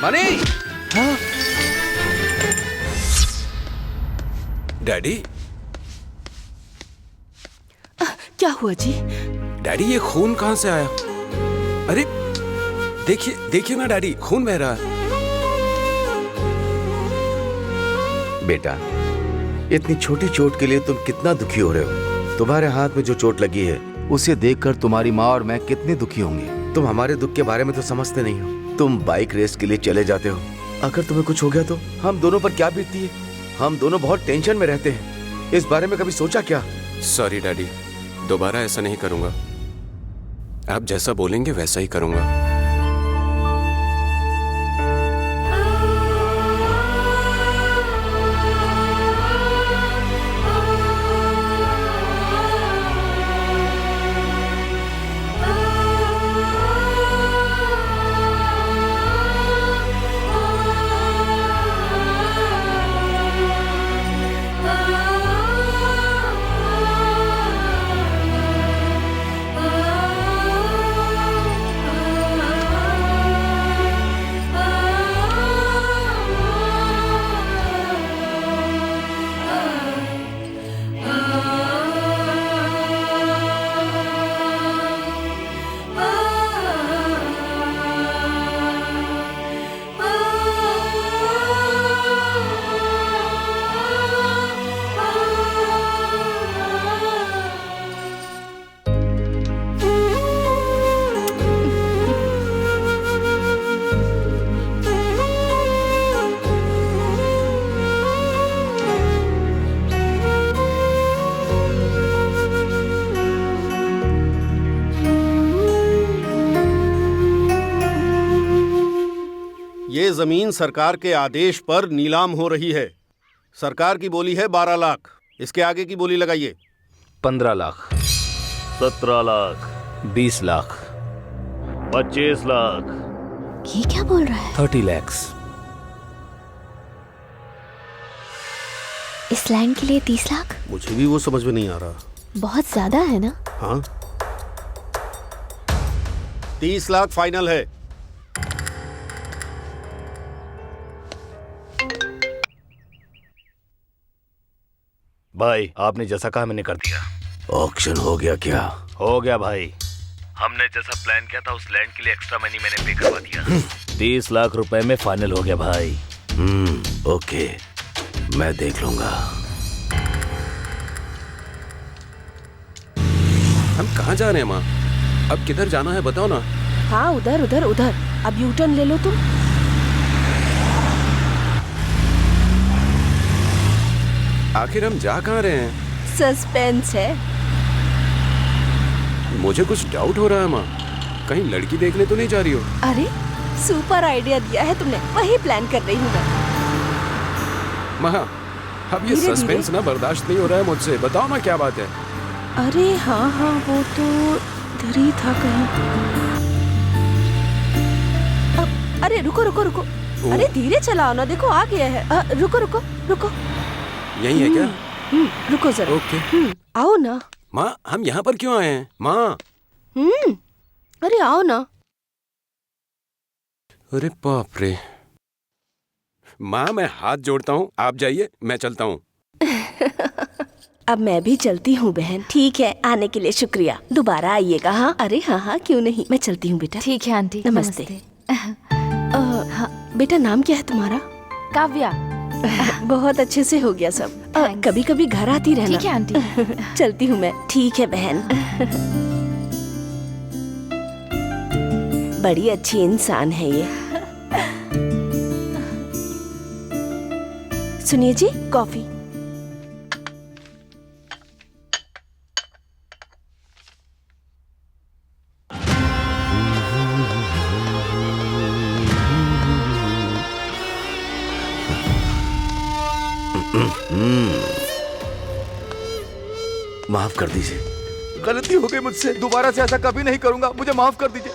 money. हाँ? डैडी, क्या हुआ जी? डैडी ये खून कहाँ से आया? अरे देखिए देखिए ना डैडी, खून बह रहा है। बेटा, इतनी छोटी चोट के लिए तुम कितना दुखी हो रहे हो? तुम्हारे हाथ में जो चोट लगी है उसे देखकर तुम्हारी माँ और मैं कितने दुखी होंगे। तुम हमारे दुख के बारे में तो समझते नहीं हो। तुम बाइक रेस के लिए चले जाते हो, अगर तुम्हें कुछ हो गया तो हम दोनों पर क्या बीतती है? हम दोनों बहुत टेंशन में रहते हैं। इस बारे में कभी सोचा क्या? सॉरी डैडी, दोबारा ऐसा नहीं करूंगा। आप जैसा बोलेंगे वैसा ही करूंगा। ये जमीन सरकार के आदेश पर नीलाम हो रही है। सरकार की बोली है 12 लाख। इसके आगे की बोली लगाइए। 15 लाख, 17 लाख, 20 लाख, 25 लाख। ये क्या बोल रहा है? 30 lakhs। इस लैंड के लिए 30 लाख? मुझे भी वो समझ में नहीं आ रहा। बहुत ज्यादा है ना? हाँ, 30 लाख फाइनल है। भाई आपने जैसा कहा मैंने कर दिया। ऑक्शन हो गया क्या? हो गया भाई। हमने जैसा प्लान किया था उस लैंड के लिए एक्स्ट्रा मनी मैंने पे करवा दिया। 30 लाख रुपए में फाइनल हो गया भाई। ओके, मैं देख लूंगा। हम कहाँ जा रहे हैं माँ? अब किधर जाना है बताओ ना। हाँ, उधर उधर उधर। अब यू टर्न ले लो तुम। आखिर हम जा कहाँ रहे हैं? सस्पेंस है। मुझे कुछ डाउट हो रहा है माँ। कहीं लड़की देखने तो नहीं जा रही हो? अरे सुपर आइडिया दिया है तुमने, वही प्लान कर रही हूँ मैं। माँ, अब ये धीरे सस्पेंस ना बर्दाश्त नहीं हो रहा है मुझसे। बताओ ना क्या बात है? अरे हाँ हाँ, वो तो इधर ही था कहीं। अरे रुको रुको रुको। अरे धीरे चलाओ ना, देखो आ गया है। रुको रुको रुको। यही है क्या? रुको जरा। ओके। आओ ना। माँ, हम यहाँ पर क्यों आए हैं माँ? अरे आओ ना। अरे बाप रे। माँ, मैं हाथ जोड़ता हूँ, आप जाइए, मैं चलता हूँ। अब मैं भी चलती हूँ बहन। ठीक है, आने के लिए शुक्रिया। दोबारा आइएगा। हाँ, अरे हाँ हाँ, क्यों नहीं। मैं चलती हूँ बेटा। ठीक है आंटी। नमस्ते। हाँ, बेटा नाम क्या है तुम्हारा? काव्या। बहुत अच्छे से हो गया सब। कभी कभी घर आती रहना। ठीक है आंटी। चलती हूँ मैं। ठीक है बहन। बड़ी अच्छी इंसान है ये। सुनिए जी, कॉफी। माफ कर दीजिए, गलती हो गई मुझसे। दोबारा से ऐसा कभी नहीं करूंगा। मुझे माफ कर दीजिए।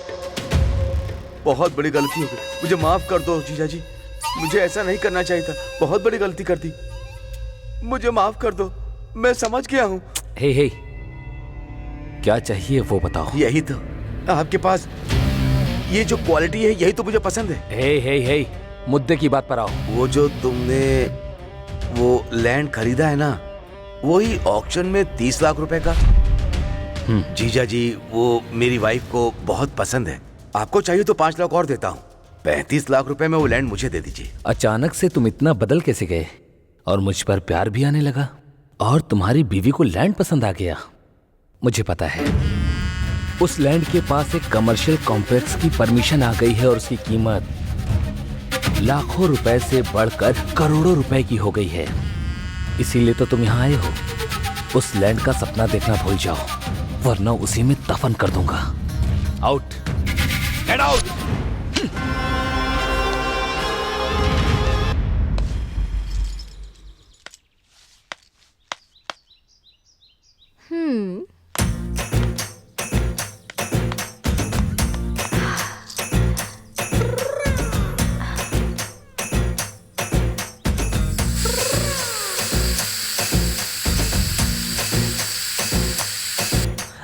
बहुत बड़ी गलती हो गई, मुझे माफ कर दो जीजा जी। मुझे ऐसा नहीं करना चाहिए था। बहुत बड़ी गलती कर दी। मुझे माफ कर दो। मैं समझ गया हूँ। हे हे, क्या चाहिए वो बताओ। यही तो आपके पास ये जो क्वालिटी है, यही तो मुझे पसंद है। हे हे हे, मुद्दे की बात पर आओ। वो जो तुमने वो लैंड खरीदा है ना, वही ऑक्शन में 30 लाख रुपए का। जीजा जी, वो मेरी वाइफ को बहुत पसंद है। आपको चाहिए तो 5 लाख और देता हूँ। 35 लाख रुपए में वो लैंड मुझे दे दीजिए। अचानक से तुम इतना बदल कैसे गए? और मुझ पर प्यार भी आने लगा? और तुम्हारी बीवी को लैंड पसंद आ गया? मुझे पता है, उस लैंड के पास एक कमर्शियल कॉम्प्लेक्स की परमिशन आ गई है और उसकी कीमत लाखों रुपए से बढ़कर करोड़ों रुपए की हो गई है। इसीलिए तो तुम यहाँ आए हो। उस लैंड का सपना देखना भूल जाओ, वरना उसी में दफन कर दूंगा। Out, get out.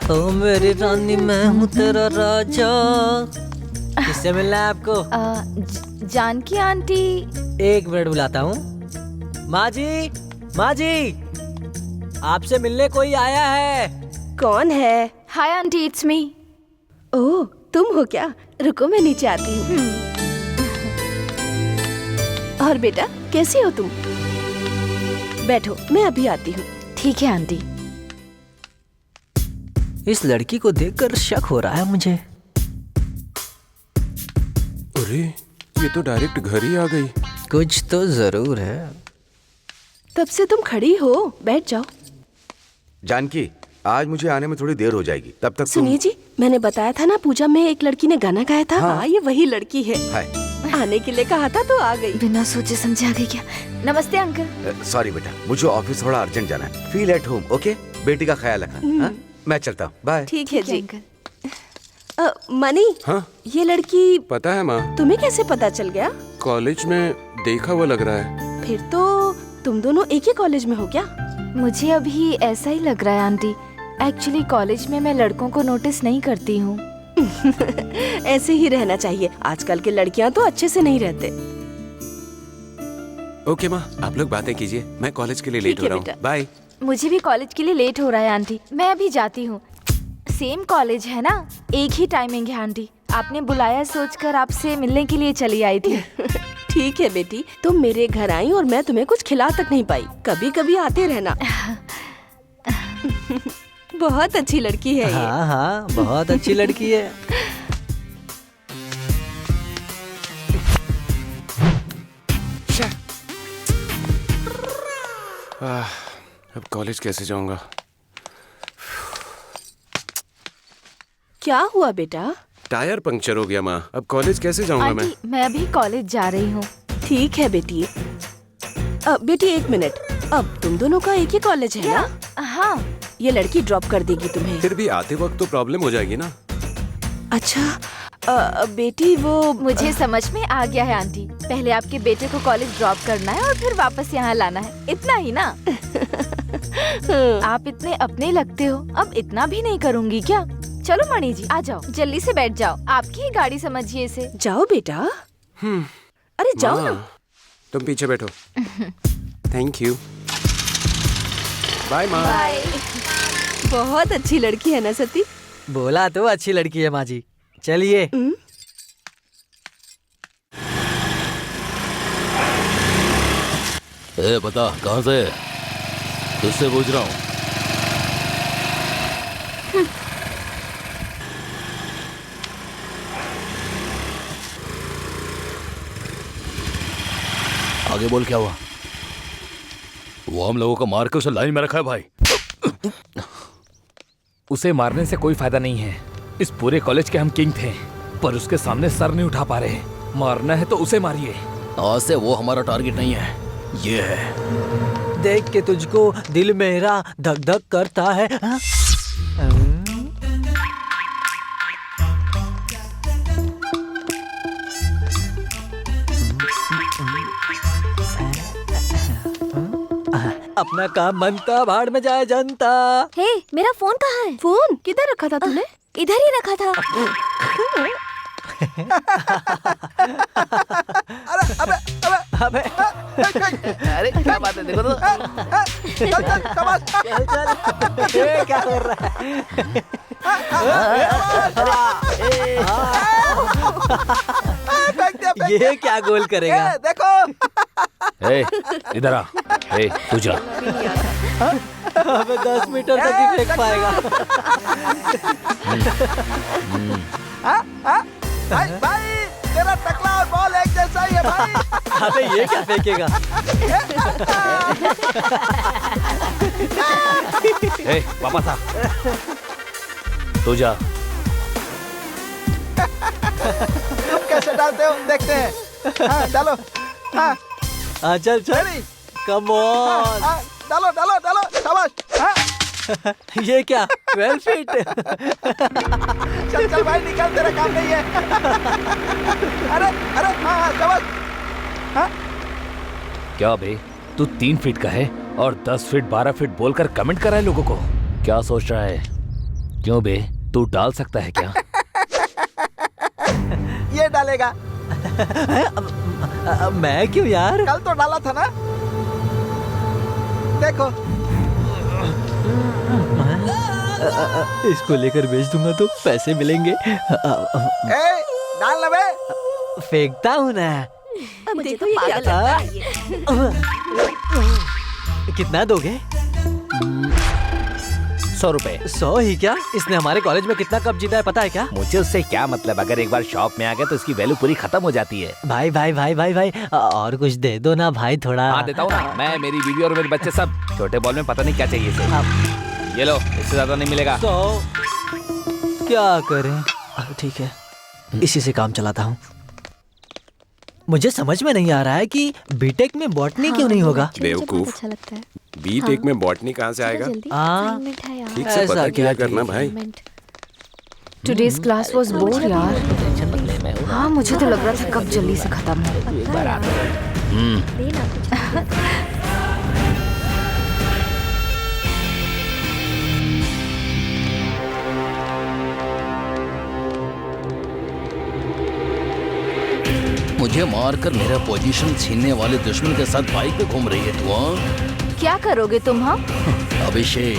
ओ मेरी रानी, मैं हूँ तेरा राजा। किससे मिलना है आपको? जानकी आंटी। 1 मिनट बुलाता हूँ। माँ जी, माँ जी, आपसे मिलने कोई आया है। कौन है? Hi aunty, it's me. ओह, तुम हो क्या? रुको, मैं नीचे आती हूँ। और बेटा, कैसी हो तुम? बैठो, मैं अभी आती हूँ। ठीक है आंटी। इस लड़की को देखकर शक हो रहा है मुझे। अरे, ये तो डायरेक्ट घर ही आ गई। कुछ तो जरूर है। तब से तुम खड़ी हो, बैठ जाओ। जानकी, आज मुझे आने में थोड़ी देर हो जाएगी। तब तक सुनिए जी, मैंने बताया था ना, पूजा में एक लड़की ने गाना गाया था। हाँ, ये वही लड़की है। हाय। आने के लिए कहा था तो आ गई। बिना सोचे समझे आ गई क्या? नमस्ते अंकल। सॉरी बेटा, मुझे ऑफिस थोड़ा अर्जेंट जाना है। Feel at home, okay? बेटी का ख्याल रखना। हाँ? मैं चलता हूँ, बाय। ठीक है जी। अंकल मनी, हाँ ये लड़की पता है माँ, तुम्हें कैसे पता चल गया? कॉलेज में देखा हुआ लग रहा है। फिर तो तुम दोनों एक ही कॉलेज में हो क्या? मुझे अभी ऐसा ही लग रहा है आंटी। एक्चुअली कॉलेज में मैं लड़कों को नोटिस नहीं करती हूँ। ऐसे ही रहना चाहिए, आजकल के लड़कियां तो अच्छे से नहीं रहते। ओके माँ, आप लोग बातें कीजिए, मैं कॉलेज के लिए लेट ठीक हो है रहा हूँ। बेटा। बाय। मुझे भी कॉलेज के लिए लेट हो रहा है आंटी, मैं अभी जाती हूँ। सेम कॉलेज है ना, एक ही टाइमिंग है आंटी। आपने बुलाया सोचकर आपसे मिलने के लिए चली आई थी। ठीक है बेटी, तुम मेरे घर आई और मैं तुम्हें कुछ खिला तक नहीं पाई। कभी कभी आते रहना। बहुत अच्छी लड़की है ये। हाँ हाँ, बहुत अच्छी लड़की है। अब कॉलेज कैसे जाऊंगा? क्या हुआ बेटा? टायर पंक्चर हो गया माँ, अब कॉलेज कैसे जाऊंगा मैं? आंटी मैं अभी कॉलेज जा रही हूँ। ठीक है बेटी। बेटी एक मिनट, अब तुम दोनों का एक ही कॉलेज है ना? हाँ। ये लड़की ड्रॉप कर देगी तुम्हें। फिर भी आते वक्त तो प्रॉब्लम हो जाएगी ना। अच्छा बेटी वो मुझे समझ में आ गया है आंटी। पहले आपके बेटे को कॉलेज ड्रॉप करना है और फिर वापस यहाँ लाना है, इतना ही ना? आप इतने अपने लगते हो, अब इतना भी नहीं करूँगी क्या? चलो मणि जी आ जाओ, जल्दी से बैठ जाओ, आपकी ही गाड़ी समझिए इसे। जाओ बेटा। अरे जाओ ना। तुम पीछे बैठो। Thank you. बाय माँ। बाय। बहुत अच्छी लड़की है ना सती? बोला तो अच्छी लड़की है माँ जी। चलिए। ए बता कहाँ से? तुझसे पूछ रहा हूँ। आगे बोल, क्या हुआ? वो हम लोगों को मार के उसे लाइन में रखा है भाई। उसे मारने से कोई फायदा नहीं है। इस पूरे कॉलेज के हम किंग थे, पर उसके सामने सर नहीं उठा पा रहे। मारना है तो उसे मारिए। आज से वो हमारा टारगेट नहीं है, ये है। देख के तुझको दिल मेरा धक धक करता है। हाँ? अपना काम बनता, भाड़ में जाए जनता। हे, मेरा फोन कहाँ है? फोन किधर रखा था तूने? इधर ही रखा था। अबे अरे क्या बात है, देखो तो। चल ये क्या कर रहा है? ये क्या गोल करेगा? देखो। ए, इधर आ। ए, तू जा। हमें 10 मीटर तक ही फेंक पाएगा। भाई तेरा टकला और बॉल एक जैसा ही है भाई। अबे ये क्या फेंकेगा? ए, वापस आ। तू जा। कैसे डालते हो देखते हैं। हाँ, डालो। हाँ, हाँ चल चल। Come on. हाँ, डालो डालो डालो, शाबाश। हाँ। ये क्या 12 फीट? चल चल भाई निकल, तेरा काम नहीं है। अरे अरे हाँ हाँ शाबाश। हाँ? क्या बे, तू 3 फीट का है और 10 फीट 12 फीट बोलकर कमेंट कर रहा है लोगों को? क्या सोच रहा है? क्यों बे, तू डाल सकता है क्या? ये डालेगा। मैं क्यों यार? कल तो डाला था ना, देखो। इसको लेकर बेच दूंगा तो पैसे मिलेंगे। ए, डाल ना बे। फेंकता हूँ ना। मुझे तो पागल लगता है ये। कितना दोगे? 100 रुपए। 100 ही क्या? इसने हमारे कॉलेज में कितना कप जीता है पता है क्या? मुझे उससे क्या मतलब, अगर एक बार शॉप में आ गया तो इसकी वैल्यू पूरी खत्म हो जाती है। भाई भाई भाई भाई भाई और कुछ दे दो ना भाई, थोड़ा। हाँ देता हूँ ना, मैं, मेरी बीवी और मेरे बच्चे सब। छोटे बॉल में पता नहीं क्या चाहिए इसे। ये लो, इससे ज्यादा नहीं मिलेगा। 100 क्या करें? ठीक है, इसी से काम चलाता हूँ। मुझे समझ में नहीं आ रहा है कि बीटेक में बॉटनी क्यों नहीं होगा। बेवकूफ, अच्छा लगता है। बीटेक में बॉटनी कहाँ से आएगा? ठीक से ऐसा पता क्या क्या करना भाई। टुडेज क्लास वाज बोर यार। हाँ मुझे तो लग रहा था कब जल्दी से खत्म हो। मुझे मारकर मेरा पोजीशन छीनने वाले दुश्मन के साथ बाइक पे घूम रही है तू, हाँ? क्या करोगे तुम? हाँ अभिषेक,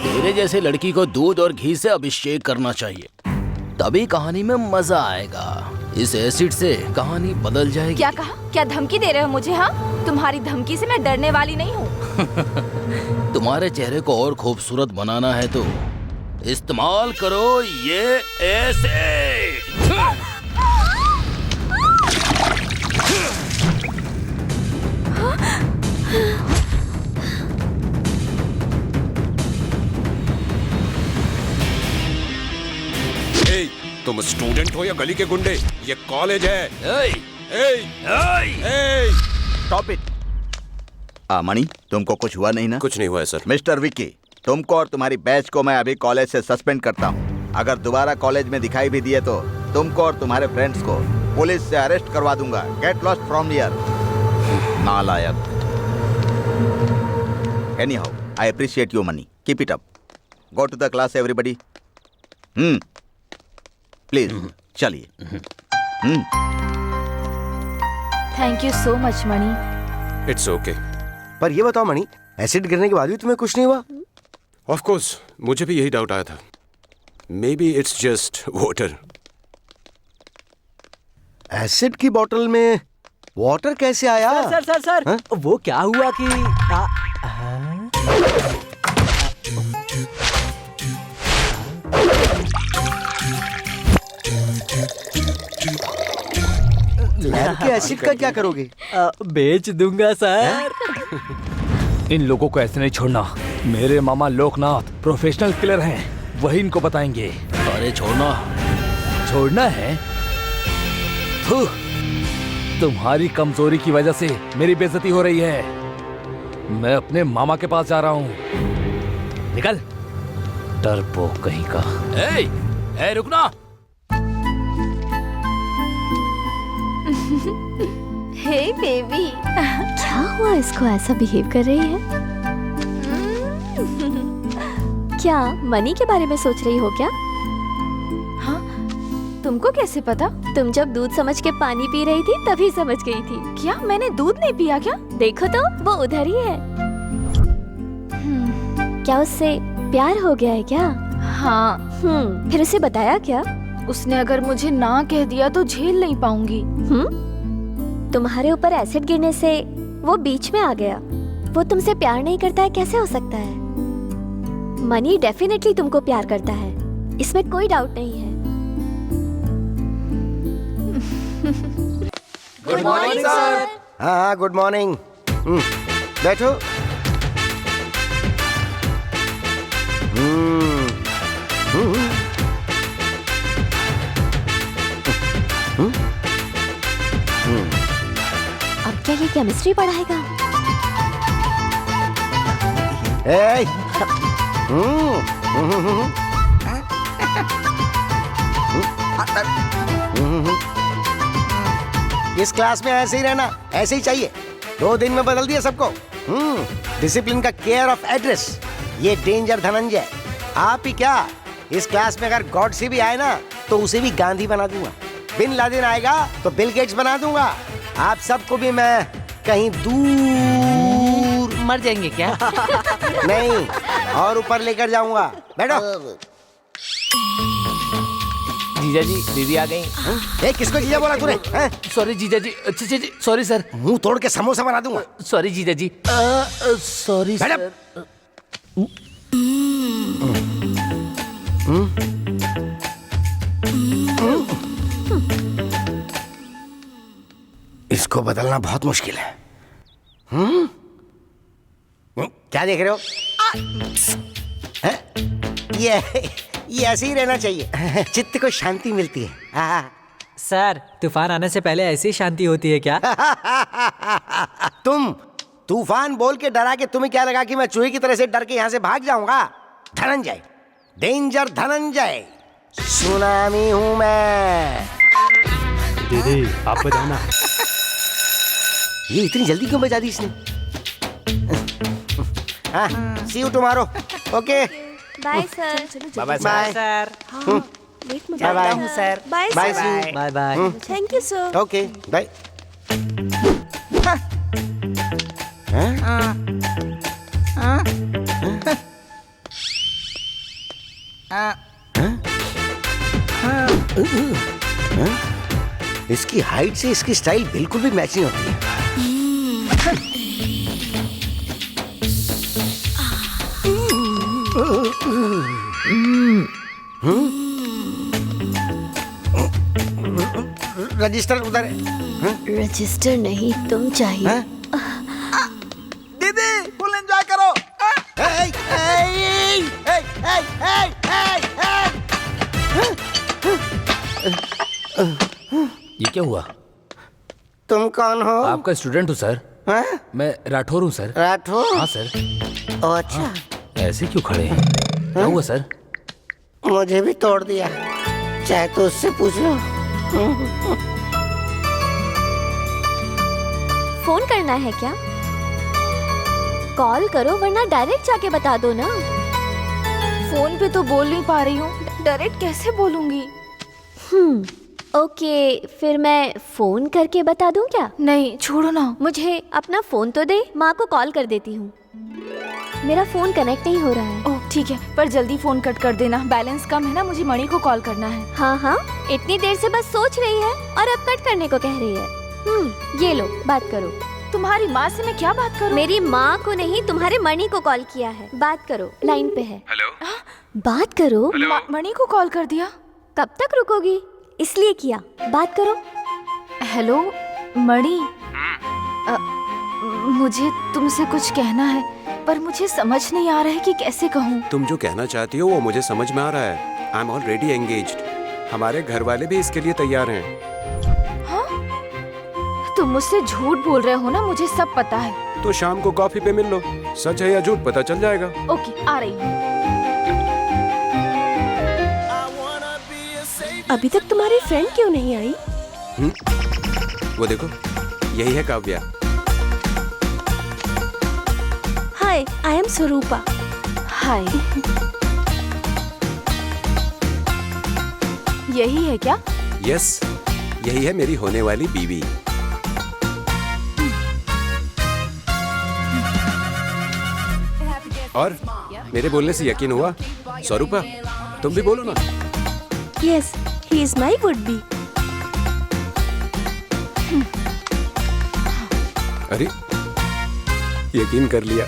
तेरे जैसे लड़की को दूध और घी से अभिषेक करना चाहिए, तभी कहानी में मजा आएगा। इस एसिड से कहानी बदल जाएगी। क्या कहा? क्या धमकी दे रहे हो मुझे? हाँ तुम्हारी धमकी से मैं डरने वाली नहीं हूँ। तुम्हारे चेहरे को और खूबसूरत बनाना है तो इस्तेमाल करो ये एसिड। तुम स्टूडेंट हो या गली के गुंडे? ये कॉलेज है। Stop it. मणि, तुमको कुछ हुआ नहीं ना? कुछ नहीं हुआ है सर। मिस्टर विक्की, तुमको और तुम्हारी बैच को मैं अभी कॉलेज से सस्पेंड करता हूँ। अगर दोबारा कॉलेज में दिखाई भी दिए तो तुमको और तुम्हारे फ्रेंड्स को पुलिस से अरेस्ट करवा दूंगा। गेट लॉस्ट फ्रॉम हियर, नालायक। Anyhow, I appreciate your money. Keep it up. Go to the class everybody. Please चलिए। Thank you so much Mani. It's okay. पर ये बताओ मणि, एसिड गिरने के बाद भी तुम्हें कुछ नहीं हुआ? ऑफ कोर्स, मुझे भी यही डाउट आया था। May be it's just water. Acid की बोतल में वाटर कैसे आया? सर सर सर, सर वो क्या हुआ कि लैब के एसिड का क्या करोगे? बेच दूंगा सर। इन लोगों को ऐसे नहीं छोड़ना। मेरे मामा लोकनाथ प्रोफेशनल किलर हैं, वही इनको बताएंगे। अरे छोड़ना। छोड़ना है? तुम्हारी कमजोरी की वजह से मेरी बेइज्जती हो रही है। मैं अपने मामा के पास जा रहा हूँ। निकल डरपोक कहीं का। ए, रुकना। हे बेबी, क्या हुआ इसको ऐसा बिहेव कर रही है? क्या मनी के बारे में सोच रही हो क्या? हाँ, तुमको कैसे पता? तुम जब दूध समझ के पानी पी रही थी तभी समझ गई थी। क्या मैंने दूध नहीं पिया क्या? देखो तो वो उधर ही है। क्या उससे प्यार हो गया है क्या? हाँ। फिर उसे बताया क्या? उसने अगर मुझे ना कह दिया तो झेल नहीं पाऊंगी। तुम्हारे ऊपर एसिड गिरने से वो बीच में आ गया। वो तुमसे प्यार नहीं करता है कैसे हो सकता है? मनी डेफिनेटली तुमको प्यार करता है, इसमें कोई डाउट नहीं है। Good morning sir. हाँ गुड मॉर्निंग। बैठो। अब क्या ये केमिस्ट्री पढ़ाएगा? इस क्लास में ऐसे ही रहना, ऐसे ही चाहिए। 2 दिन में बदल दिया सबको। डिसिप्लिन का केयर ऑफ एड्रेस, ये डेंजर धनंजय। आप ही क्या, इस क्लास में अगर गॉड से भी आए ना तो उसे भी गांधी बना दूंगा। बिन लादेन आएगा तो बिल गेट्स बना दूंगा। आप सबको भी मैं कहीं दूर मर जाएंगे क्या? नहीं, और ऊपर लेकर जाऊंगा। बैठो। जीजा जी, दीदी आ गई। ए, किसको जीजा बोला तूने? सॉरी जीजा जी। अच्छा जी, सॉरी सर। मुंह तोड़ के समोसा बना दूंगा। सॉरी जीजा जी। Sorry sir. इसको बदलना बहुत मुश्किल है। क्या देख रहे हो? ये ऐसे ही रहना चाहिए। चित्त को शांति मिलती है। सर तूफान आने से पहले ऐसी शांति होती है क्या? तुम तूफान बोल के डरा के तुम्हें क्या लगा कि मैं चूहे की तरह से डर के यहाँ से भाग जाऊंगा? धनंजय, डेंजर धनंजय, सुनामी हूं मैं। दीदी आप बताना। ये इतनी जल्दी क्यों बजा दी इसने? हाँ, see you tomorrow. Okay bye sir. Bye bye sir. Bye bye sir. Bye bye sir. Bye bye. Thank you sir. Okay bye. इसकी हाइट से इसकी स्टाइल बिल्कुल भी मैच नहीं होती है। रजिस्टर उधर है। रजिस्टर नहीं, तुम चाहिए। दीदी फुल एंजॉय करो। ये क्या हुआ? तुम कौन हो? आपका स्टूडेंट हूँ सर। हाँ? मैं राठौर हूँ सर। राठौर? हाँ सर। अच्छा, ऐसे क्यों खड़े हैं? क्या हुआ सर? मुझे भी तोड़ दिया, चाहे तो उससे पूछ लो। फोन करना है क्या? कॉल करो वरना डायरेक्ट जाके बता दो ना। फोन पे तो बोल नहीं पा रही हूँ, डायरेक्ट कैसे बोलूंगी? ओके, फिर मैं फोन करके बता दूं क्या? नहीं छोड़ो ना। मुझे अपना फोन तो दे, माँ को कॉल कर देती हूँ। मेरा फोन कनेक्ट नहीं हो रहा है। ओह ठीक है, पर जल्दी फोन कट कर देना, बैलेंस कम है ना, मुझे मणि को कॉल करना है। हाँ हाँ, इतनी देर से बस सोच रही है और अब कट करने को कह रही है। ये लो, बात करो। तुम्हारी माँ से मैं क्या बात करूँ? मेरी माँ को नहीं, तुम्हारे मणि को कॉल किया है, बात करो। लाइन पे है। हेलो, बात करो। मणि को कॉल कर दिया? कब तक रुकोगी? इसलिए किया, बात करो। हेलो मणि, मुझे तुमसे कुछ कहना है, पर मुझे समझ नहीं आ रहा है कि कैसे कहूँ। तुम जो कहना चाहती हो वो मुझे समझ में आ रहा है। I am already engaged. हमारे घर वाले भी इसके लिए तैयार हैं। हाँ? तुम मुझसे झूठ बोल रहे हो ना, मुझे सब पता है। तो शाम को कॉफी पे मिल लो, सच है या झूठ पता चल जाएगा। ओके, आ रही हूँ। अभी तक तुम्हारी फ्रेंड क्यों नहीं आई? वो देखो, यही है काव्या। हाय, आई एम स्वरूपा। हाय। यही है क्या? यस, यही है मेरी होने वाली बीवी। और मेरे बोलने से यकीन हुआ? स्वरूपा, तुम भी बोलो ना। Yes, he is my would be. अरे, यकीन कर लिया।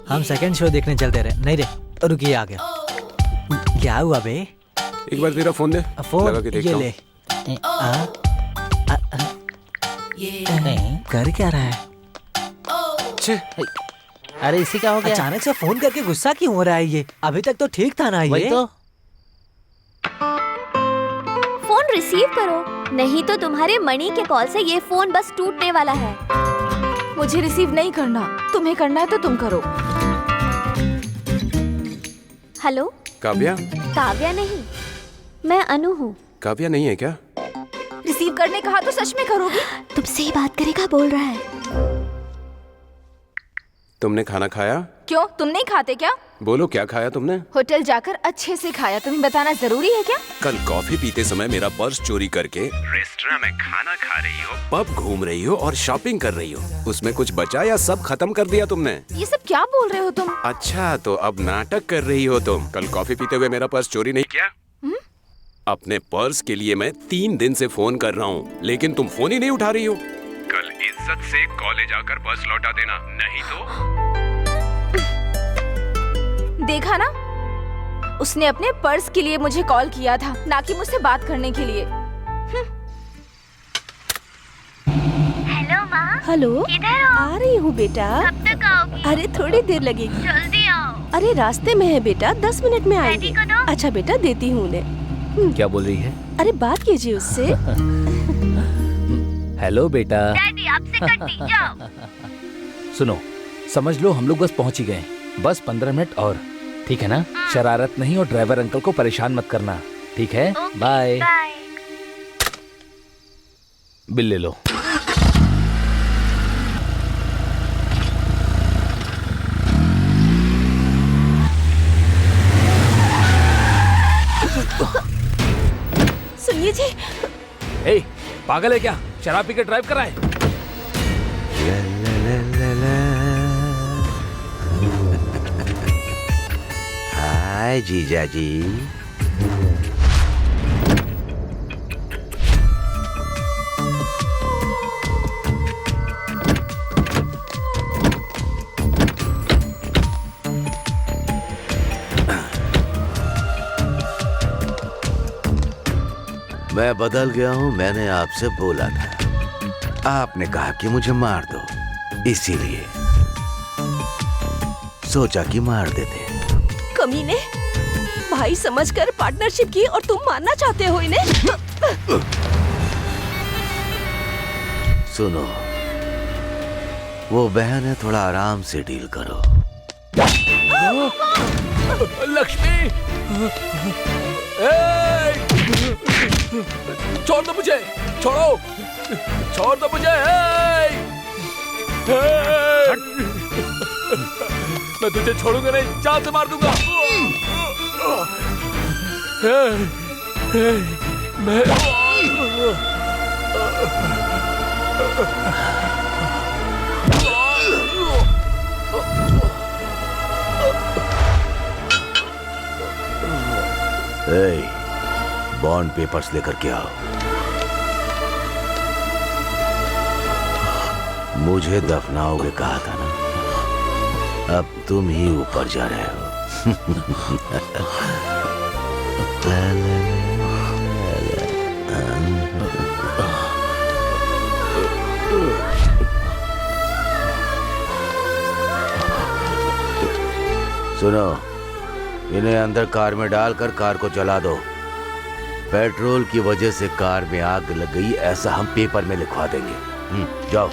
हम सेकंड शो देखने चलते रहे। नहीं रे, रुकिए, आ गया। क्या हुआ बे? एक बार तेरा फोन दे, फोन लगा के देखता ये हूँ। ले। कर क्या रहा है? अरे इसे क्या हो गया? अचानक से फोन करके गुस्सा क्यों हो रहा है ये? अभी तक तो ठीक था ना ये? वही तो। फोन रिसीव करो, नहीं तो तुम्हारे मणि के कॉल से ये फोन बस टूटने वाला है। मुझे रिसीव नहीं करना, तुम्हें करना है तो तुम करो। हेलो काव्या? काव्या नहीं, मैं अनु हूँ। काव्या नहीं है क्या? रिसीव करने कहा तो सच में करोगी? तुमसे ही बात करेगा बोल रहा है। तुमने खाना खाया? क्यों, तुम नहीं खाते क्या? बोलो, क्या खाया तुमने? होटल जाकर अच्छे से खाया, तुम्हें बताना जरूरी है क्या? कल कॉफी पीते समय मेरा पर्स चोरी करके रेस्टोरेंट में खाना खा रही हो, पब घूम रही हो और शॉपिंग कर रही हो। उसमें कुछ बचा या सब खत्म कर दिया तुमने? ये सब क्या बोल रहे हो तुम? अच्छा, तो अब नाटक कर रही हो तुम। कल कॉफी पीते हुए मेरा पर्स चोरी नहीं किया? अपने पर्स के लिए मैं 3 दिन से फोन कर रहा हूँ, लेकिन तुम फोन ही नहीं उठा रही हो। कल इज्जत से कॉलेज आकर बस लौटा देना, नहीं तो। देखा ना, उसने अपने पर्स के लिए मुझे कॉल किया था, ना कि मुझसे बात करने के लिए। हेलो माँ। हेलो, किधर हो? आ रही हूँ बेटा। कब तक आओगी? अरे थोड़ी देर लगेगी। जल्दी आओ। अरे रास्ते में है बेटा, 10 मिनट में आएंगे। डैडी को दो। अच्छा बेटा, देती हूँ उन्हें। क्या बोल रही है? अरे बात कीजिए उससे। हेलो बेटा। डैडी आपसे कट्टी जाओ। सुनो, समझ लो हम लोग बस पहुंच ही गए, बस 15 मिनट और, ठीक है ना? शरारत नहीं और ड्राइवर अंकल को परेशान मत करना, ठीक है? बाय। बिल ले लो। सुनिए जी। ए, पागल है क्या? शराब पी के ड्राइव कर रहा है? हाय जीजा जी। मैं बदल गया हूँ, मैंने आपसे बोला था। आपने कहा कि मुझे मार दो, इसीलिए सोचा कि मार देते। कमीने, भाई समझकर पार्टनरशिप की और तुम मानना चाहते हो इन्हें? सुनो, वो बहन है, थोड़ा आराम से डील करो। लक्ष्मी, छोड़ दो मुझे, छोड़ो, छोड़ दो मुझे। मैं तुझे छोड़ूंगा नहीं, जान से मार दूंगा। मैं बॉन्ड पेपर्स लेकर के आओ। मुझे दफनाओगे कहा था ना, अब तुम ही ऊपर जा रहे हो। सुनो, इन्हें अंदर कार में डालकर कार को चला दो। पेट्रोल की वजह से कार में आग लग गई, ऐसा हम पेपर में लिखवा देंगे। जाओ।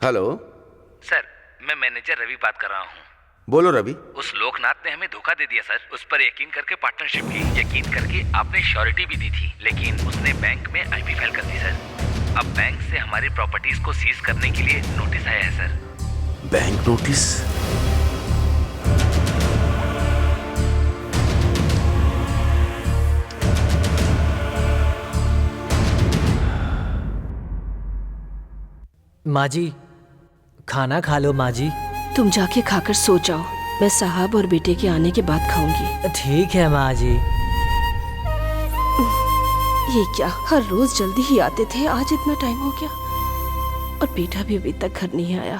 हेलो सर, मैं मैनेजर रवि बात कर रहा हूँ। बोलो रवि। उस लोकनाथ ने हमें धोखा दे दिया सर। उस पर यकीन करके पार्टनरशिप की, यकीन करके आपने श्योरिटी भी दी थी, लेकिन उसने बैंक में आईपी फाइल कर दी सर। अब बैंक से हमारी प्रॉपर्टीज को सीज करने के लिए नोटिस आया है सर। Bank notice? माँ जी, खाना खा लो माँ जी। तुम जाके खाकर सो जाओ, मैं साहब और बेटे के आने के बाद खाऊंगी। ठीक है माँ जी। ये क्या, हर रोज जल्दी ही आते थे, आज इतना टाइम हो गया और बेटा भी अभी तक घर नहीं आया।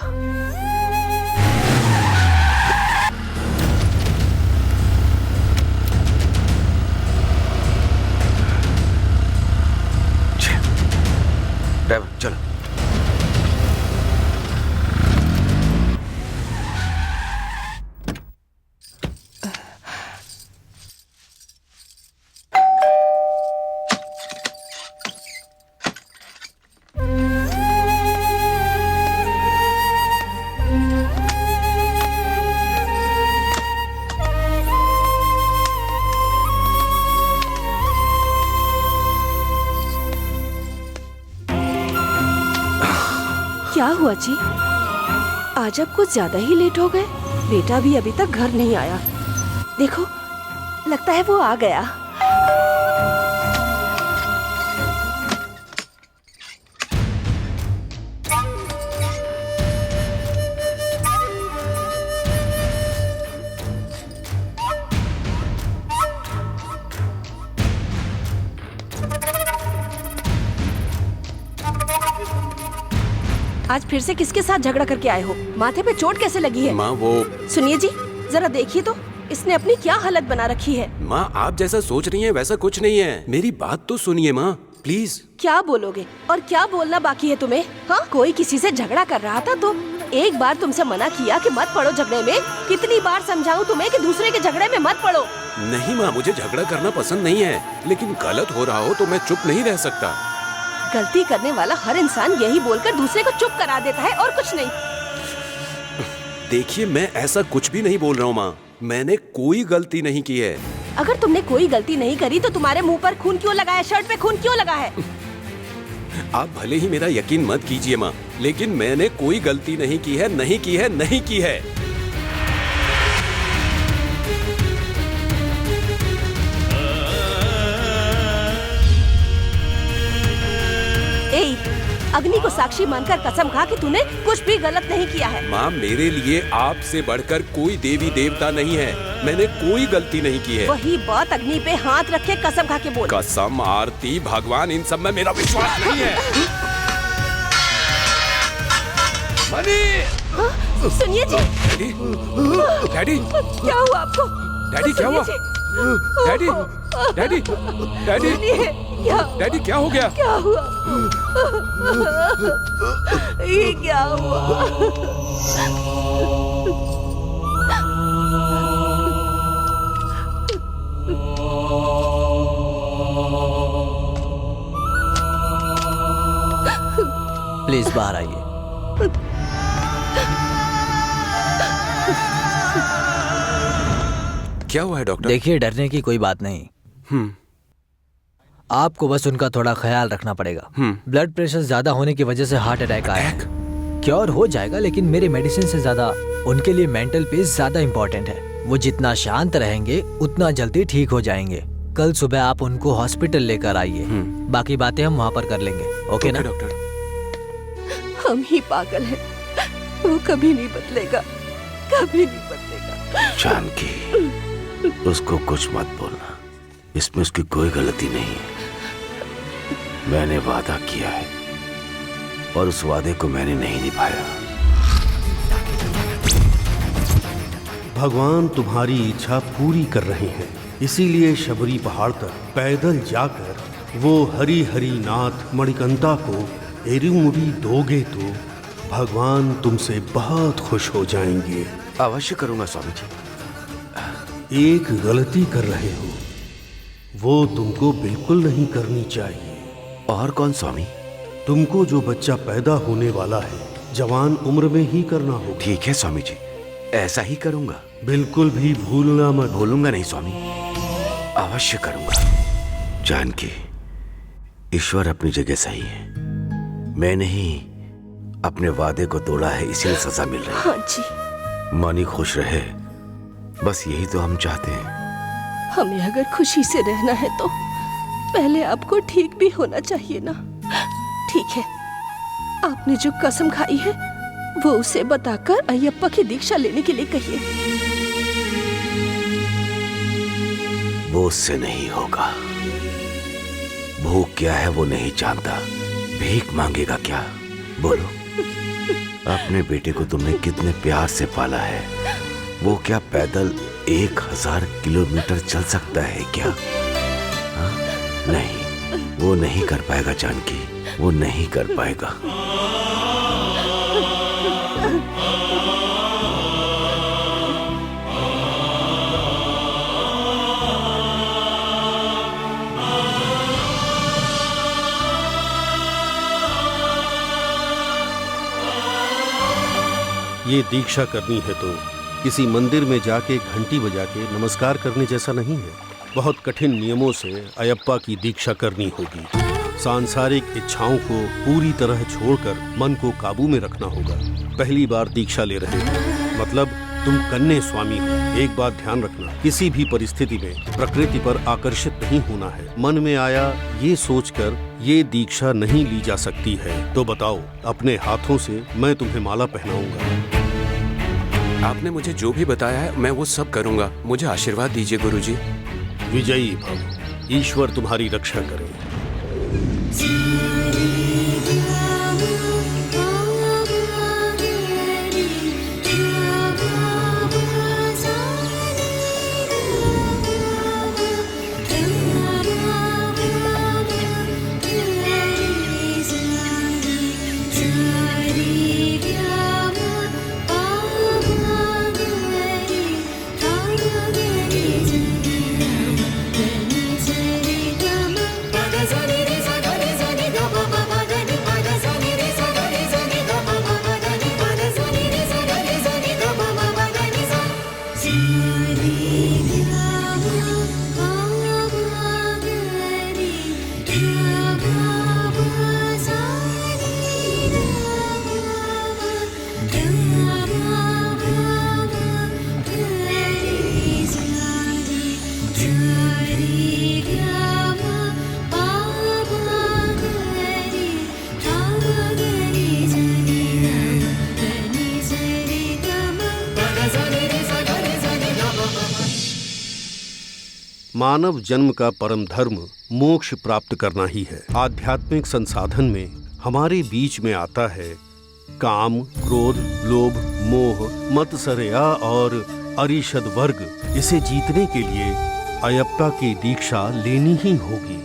ड्राइवर चलो। क्या हुआ जी, आज आप कुछ ज्यादा ही लेट हो गए? बेटा भी अभी तक घर नहीं आया। देखो, लगता है वो आ गया। आज फिर से किसके साथ झगड़ा करके आए हो? माथे पे चोट कैसे लगी है? माँ वो सुनिए जी, जरा देखिए तो इसने अपनी क्या हालत बना रखी है। माँ आप जैसा सोच रही हैं वैसा कुछ नहीं है। मेरी बात तो सुनिए माँ, प्लीज। क्या बोलोगे और क्या बोलना बाकी है तुम्हें? हाँ, कोई किसी से झगड़ा कर रहा था तो एक बार तुमसे मना किया कि मत पड़ो झगड़े में। कितनी बार समझाऊं तुम्हें कि दूसरे के झगड़े में मत पड़ो। नहीं माँ, मुझे झगड़ा करना पसंद नहीं है, लेकिन गलत हो रहा हो तो मैं चुप नहीं रह सकता। गलती करने वाला हर इंसान यही बोलकर दूसरे को चुप करा देता है और कुछ नहीं। देखिए, मैं ऐसा कुछ भी नहीं बोल रहा हूँ माँ, मैंने कोई गलती नहीं की है। अगर तुमने कोई गलती नहीं करी तो तुम्हारे मुंह पर खून क्यों लगा है? शर्ट पे खून क्यों लगा है? आप भले ही मेरा यकीन मत कीजिए माँ, लेकिन मैंने कोई गलती नहीं की है, नहीं की है, नहीं की है। अग्नि को साक्षी मानकर कसम खा कि तूने कुछ भी गलत नहीं किया है। माँ, मेरे लिए आपसे बढ़कर कोई देवी देवता नहीं है, मैंने कोई गलती नहीं की है। वही बात अग्नि पे हाथ रख के कसम खा के बोल। कसम, आरती, भगवान, इन सब में मेरा विश्वास नहीं है। मनी! सुनिए जी। डैडी, डैडी, क्या हुआ आपको? डैडी क्या हुआ? डैडी, डैडी, डैडी, डैडी क्या हो गया? क्या हुआ? ये क्या हुआ? प्लीज बाहर आइए। क्या हुआ है डॉक्टर? देखिए, डरने की कोई बात नहीं। आपको बस उनका थोड़ा ख्याल रखना पड़ेगा। ब्लड प्रेशर ज्यादा होने की वजह से हार्ट अटैक आया है। क्योर हो जाएगा, लेकिन मेरे मेडिसिन से ज्यादा उनके लिए मेंटल पीस ज्यादा इम्पोर्टेंट है। वो जितना शांत रहेंगे उतना जल्दी ठीक हो जाएंगे। कल सुबह आप उनको हॉस्पिटल लेकर आइए, बाकी बातें हम वहाँ पर कर लेंगे। ओके ना डॉक्टर? हम ही पागल हैं, वो कभी नहीं बदलेगा, कभी नहीं बदलेगा। जानकी, उसको कुछ मत बोलना, इसमें उसकी कोई गलती नहीं है। मैंने वादा किया है और उस वादे को मैंने नहीं निभाया। भगवान तुम्हारी इच्छा पूरी कर रहे हैं, इसीलिए शबरी पहाड़ तक पैदल जाकर वो हरि हरि नाथ मणिकंता को एरुमुड़ी दोगे तो भगवान तुमसे बहुत खुश हो जाएंगे। अवश्य करूंगा स्वामी जी। एक गलती कर रहे हो, वो तुमको बिल्कुल नहीं करनी चाहिए। और कौन स्वामी? तुमको जो बच्चा पैदा होने वाला है जवान उम्र में ही करना होगा। ठीक है स्वामी जी, ऐसा ही करूंगा। बिल्कुल भी भूलना मत। भूलूंगा नहीं स्वामी, अवश्य करूंगा। जानकी, ईश्वर अपनी जगह सही है। मैंने ही अपने वादे को तोड़ा है, इसीलिए सजा मिल रही है। हाँ जी। मनी खुश रहे, बस यही तो हम चाहते हैं। हमें अगर खुशी से रहना है तो पहले आपको ठीक भी होना चाहिए ना। ठीक है, आपने जो कसम खाई है वो उसे बताकर अयप्पा की दीक्षा लेने के लिए कहिए। वो उससे नहीं होगा। भूख क्या है वो नहीं जानता, भीख मांगेगा क्या? बोलो, अपने बेटे को तुमने कितने प्यार से पाला है, वो क्या पैदल 1000 किलोमीटर चल सकता है क्या? हा? नहीं, वो नहीं कर पाएगा जानकी, वो नहीं कर पाएगा। ये दीक्षा करनी है तो किसी मंदिर में जाके घंटी बजा के नमस्कार करने जैसा नहीं है। बहुत कठिन नियमों से अयप्पा की दीक्षा करनी होगी। सांसारिक इच्छाओं को पूरी तरह छोड़कर मन को काबू में रखना होगा। पहली बार दीक्षा ले रहे हैं, मतलब तुम कन्या स्वामी हो। एक बात ध्यान रखना, किसी भी परिस्थिति में प्रकृति पर आकर्षित नहीं होना है। मन में आया ये सोचकर ये दीक्षा नहीं ली जा सकती है। तो बताओ, अपने हाथों से मैं तुम्हें माला पहनाऊंगा। आपने मुझे जो भी बताया है मैं वो सब करूंगा। मुझे आशीर्वाद दीजिए गुरुजी। विजयी भव, ईश्वर तुम्हारी रक्षा करे। मानव जन्म का परम धर्म मोक्ष प्राप्त करना ही है। आध्यात्मिक संसाधन में हमारे बीच में आता है काम, क्रोध, लोभ, मोह, मत्सर्या और अरिषद वर्ग। इसे जीतने के लिए अयप्पा की दीक्षा लेनी ही होगी।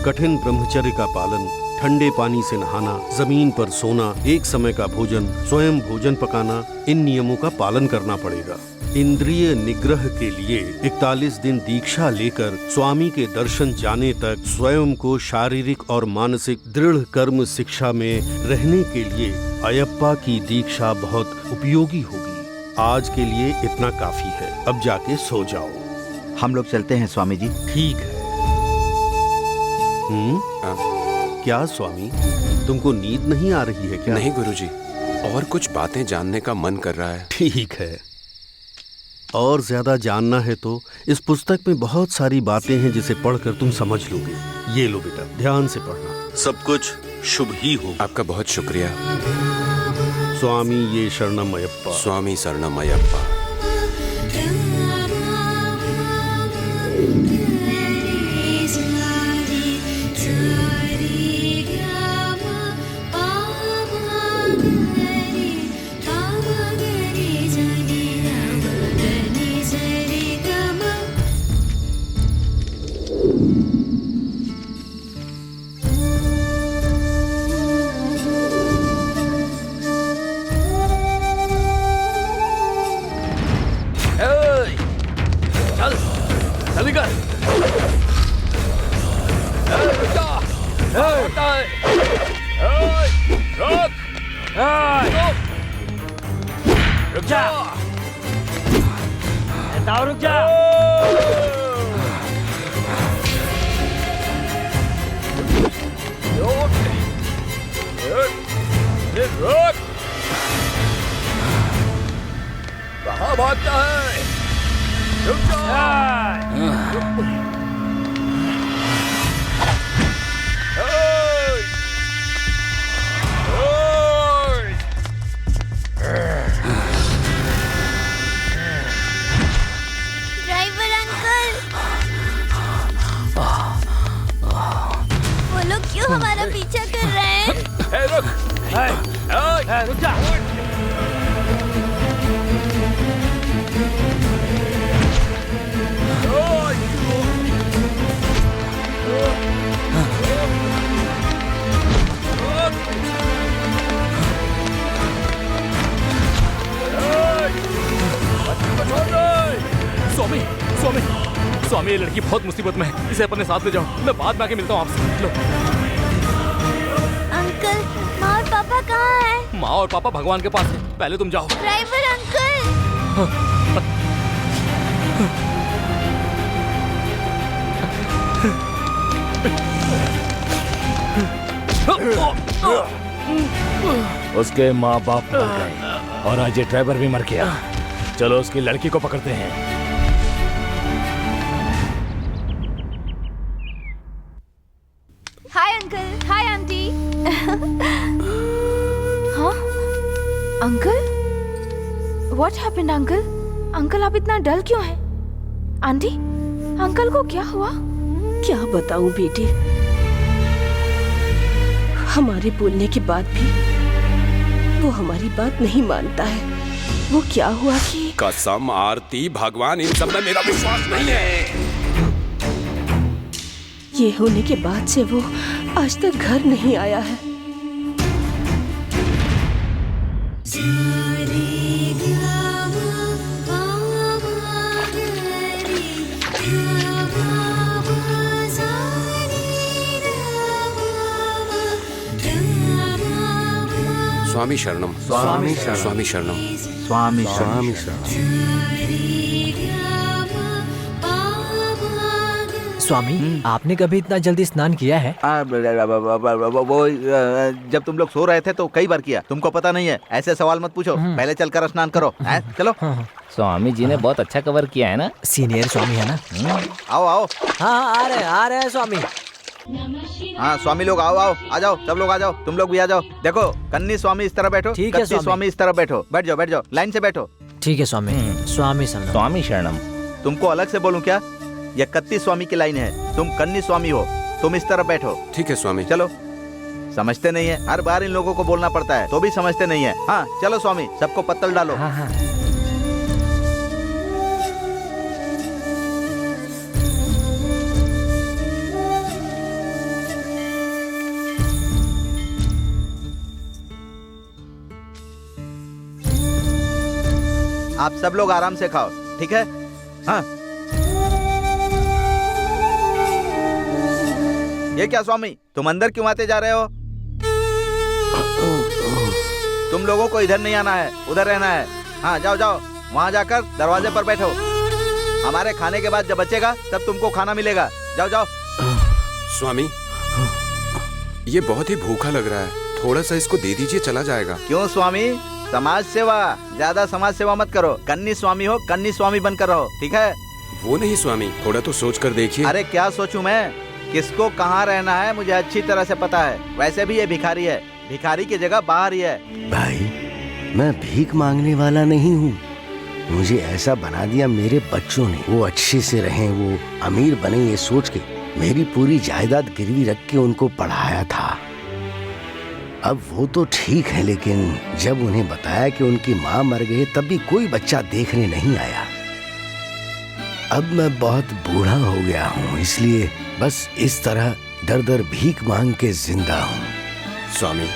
कठिन ब्रह्मचर्य का पालन, ठंडे पानी से नहाना, जमीन पर सोना, एक समय का भोजन, स्वयं भोजन पकाना, इन नियमों का पालन करना पड़ेगा। इंद्रिय निग्रह के लिए 41 दिन दीक्षा लेकर स्वामी के दर्शन जाने तक स्वयं को शारीरिक और मानसिक दृढ़ कर्म शिक्षा में रहने के लिए अयप्पा की दीक्षा बहुत उपयोगी होगी। आज के लिए इतना काफी है, अब जाके सो जाओ। हम लोग चलते हैं स्वामी जी। ठीक है। क्या स्वामी, तुमको नींद नहीं आ रही है क्या? नहीं गुरुजी, और कुछ बातें जानने का मन कर रहा है। ठीक है, और ज्यादा जानना है तो इस पुस्तक में बहुत सारी बातें हैं जिसे पढ़कर तुम समझ लोगे। ये लो बेटा, ध्यान से पढ़ना, सब कुछ शुभ ही होगा। आपका बहुत शुक्रिया स्वामी। ये शरणम अयप्पा। स्वामी शरणम अयप्पा। रुक जा। कहाँ भागता है? रुक जा। ड्राइवर अंकल, वो लोग क्यों हमारा पीछा कर रहे हैं? रुक जा। स्वामी, स्वामी, स्वामी, ये लड़की बहुत मुसीबत में है, इसे अपने साथ ले जाओ। मैं बाद में आके मिलता हूँ आपसे। लो। अंकल, माँ और पापा कहाँ हैं? माँ और पापा भगवान के पास है, पहले तुम जाओ। Driver uncle. उसके माँ बाप मर गए और आज ये ड्राइवर भी मर गया। चलो उसकी लड़की को पकड़ते हैं। Hi uncle, hi aunty. हाँ uncle, what happened uncle? Uncle आप इतना डल क्यों हैं? आंटी, अंकल को क्या हुआ? क्या बताऊं बेटी, हमारे बोलने के बाद भी वो हमारी बात नहीं मानता है। वो क्या हुआ कि कसम आरती, भगवान, इन सब में मेरा विश्वास नहीं है। ये होने के बाद से वो आज तक घर नहीं आया है। स्वामी शरणम, स्वामी शरणम, स्वामी शरणम, स्वामी शरणम। स्वामी, आपने कभी इतना जल्दी स्नान किया है? वो जब तुम लोग सो रहे थे तो कई बार किया। तुमको पता नहीं है? ऐसे सवाल मत पूछो, पहले चलकर स्नान करो। चलो। स्वामी जी ने बहुत अच्छा कवर किया है ना। सीनियर स्वामी है ना। आओ आओ। हाँ आ रहे हैं स्वामी। हाँ स्वामी लोग आओ आओ, आ जाओ, सब लोग आ जाओ, तुम लोग भी आ जाओ। देखो कन्नी स्वामी इस तरह बैठो, ठीक है कत्ती स्वामी इस तरह बैठो। बैठ जाओ, लाइन से बैठो। ठीक है स्वामी। स्वामी शरणम। स्वामी शरणम। तुमको अलग से बोलूं क्या? ये कत्ती स्वामी की लाइन है, तुम कन्नी स्वामी हो, तुम इस तरह बैठो। ठीक है स्वामी। चलो। समझते नहीं है, हर बार इन लोगों को बोलना पड़ता है तो भी समझते नहीं है। हाँ चलो स्वामी, सबको पत्तल डालो। हाँ। आप सब लोग आराम से खाओ, ठीक है? हाँ। ये क्या स्वामी, तुम अंदर क्यों आते जा रहे हो? तुम लोगों को इधर नहीं आना है, उधर रहना है। हाँ जाओ जाओ, वहाँ जाकर दरवाजे पर बैठो। हमारे खाने के बाद जब बचेगा तब तुमको खाना मिलेगा। जाओ जाओ। स्वामी, ये बहुत ही भूखा लग रहा है, थोड़ा सा इसको दे दीजिए, चला जाएगा। क्यों स्वामी? समाज सेवा, ज्यादा समाज सेवा मत करो। कन्नी स्वामी हो, कन्नी स्वामी बनकर रहो, ठीक है? वो नहीं स्वामी, थोड़ा तो सोच कर देखिए। अरे क्या सोचूं मैं? किसको कहाँ रहना है मुझे अच्छी तरह से पता है। वैसे भी ये भिखारी है, भिखारी की जगह बाहर ही है। भाई, मैं भीख मांगने वाला नहीं हूँ। मुझे ऐसा बना दिया मेरे बच्चों ने। वो अच्छे से रहें, वो अमीर बने, ये सोच के मेरी पूरी जायदाद गिरवी रख के उनको पढ़ाया था। अब वो तो ठीक है, लेकिन जब उन्हें बताया कि उनकी माँ मर गई तब भी कोई बच्चा देखने नहीं आया। अब मैं बहुत बूढ़ा हो गया हूँ, इसलिए बस इस तरह दर दर भीख मांग के जिंदा हूँ। स्वामी,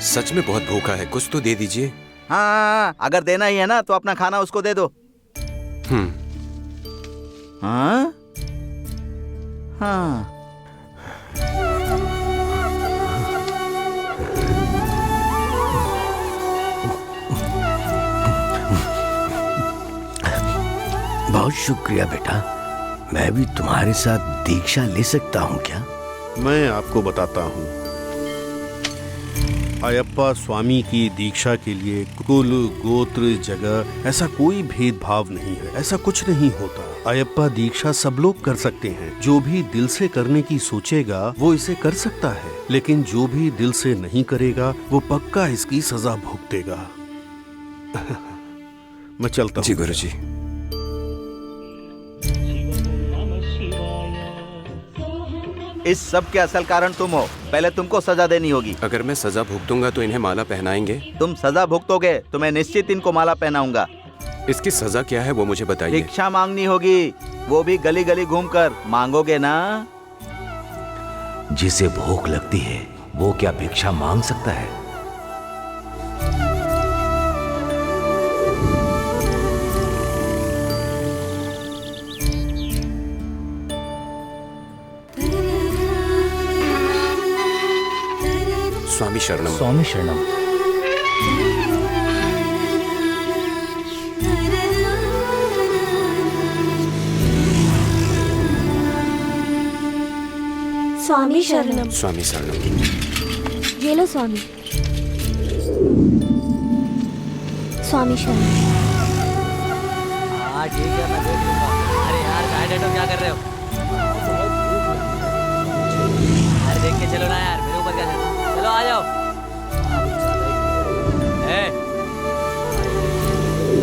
सच में बहुत भूखा है, कुछ तो दे दीजिए। हाँ, अगर देना ही है ना तो अपना खाना उसको दे दो। हाँ? हाँ। बहुत शुक्रिया बेटा। मैं भी तुम्हारे साथ दीक्षा ले सकता हूँ क्या? मैं आपको बताता हूँ। अयप्पा स्वामी की दीक्षा के लिए कुल, गोत्र, जगह ऐसा कोई भेदभाव नहीं है। ऐसा कुछ नहीं होता। अयप्पा दीक्षा सब लोग कर सकते हैं। जो भी दिल से करने की सोचेगा वो इसे कर सकता है, लेकिन जो भी दिल से नहीं करेगा वो पक्का इसकी सजा भुगतेगा। मैं चलता हूँ। जी गुरुजी। इस सब के असल कारण तुम हो, पहले तुमको सजा देनी होगी। अगर मैं सजा भुगतूंगा तो इन्हें माला पहनाएंगे? तुम सजा भुगतोगे तो मैं निश्चित इनको माला पहनाऊंगा। इसकी सजा क्या है वो मुझे बताइए। भिक्षा मांगनी होगी, वो भी गली गली घूमकर। मांगोगे ना? जिसे भूख लगती है वो क्या भिक्षा मांग सकता है? स्वामी शरणम। स्वामी शरणम। स्वामी शरणम। स्वामी शरणम। ये लो स्वामी। स्वामी शरणम। हाँ ठीक है, मैं देख लूंगा। अरे यार साइड हटो, क्या कर रहे हो? यार देख के चलो ना यार, मेरे ऊपर क्या चलो, चलो आ जाओ।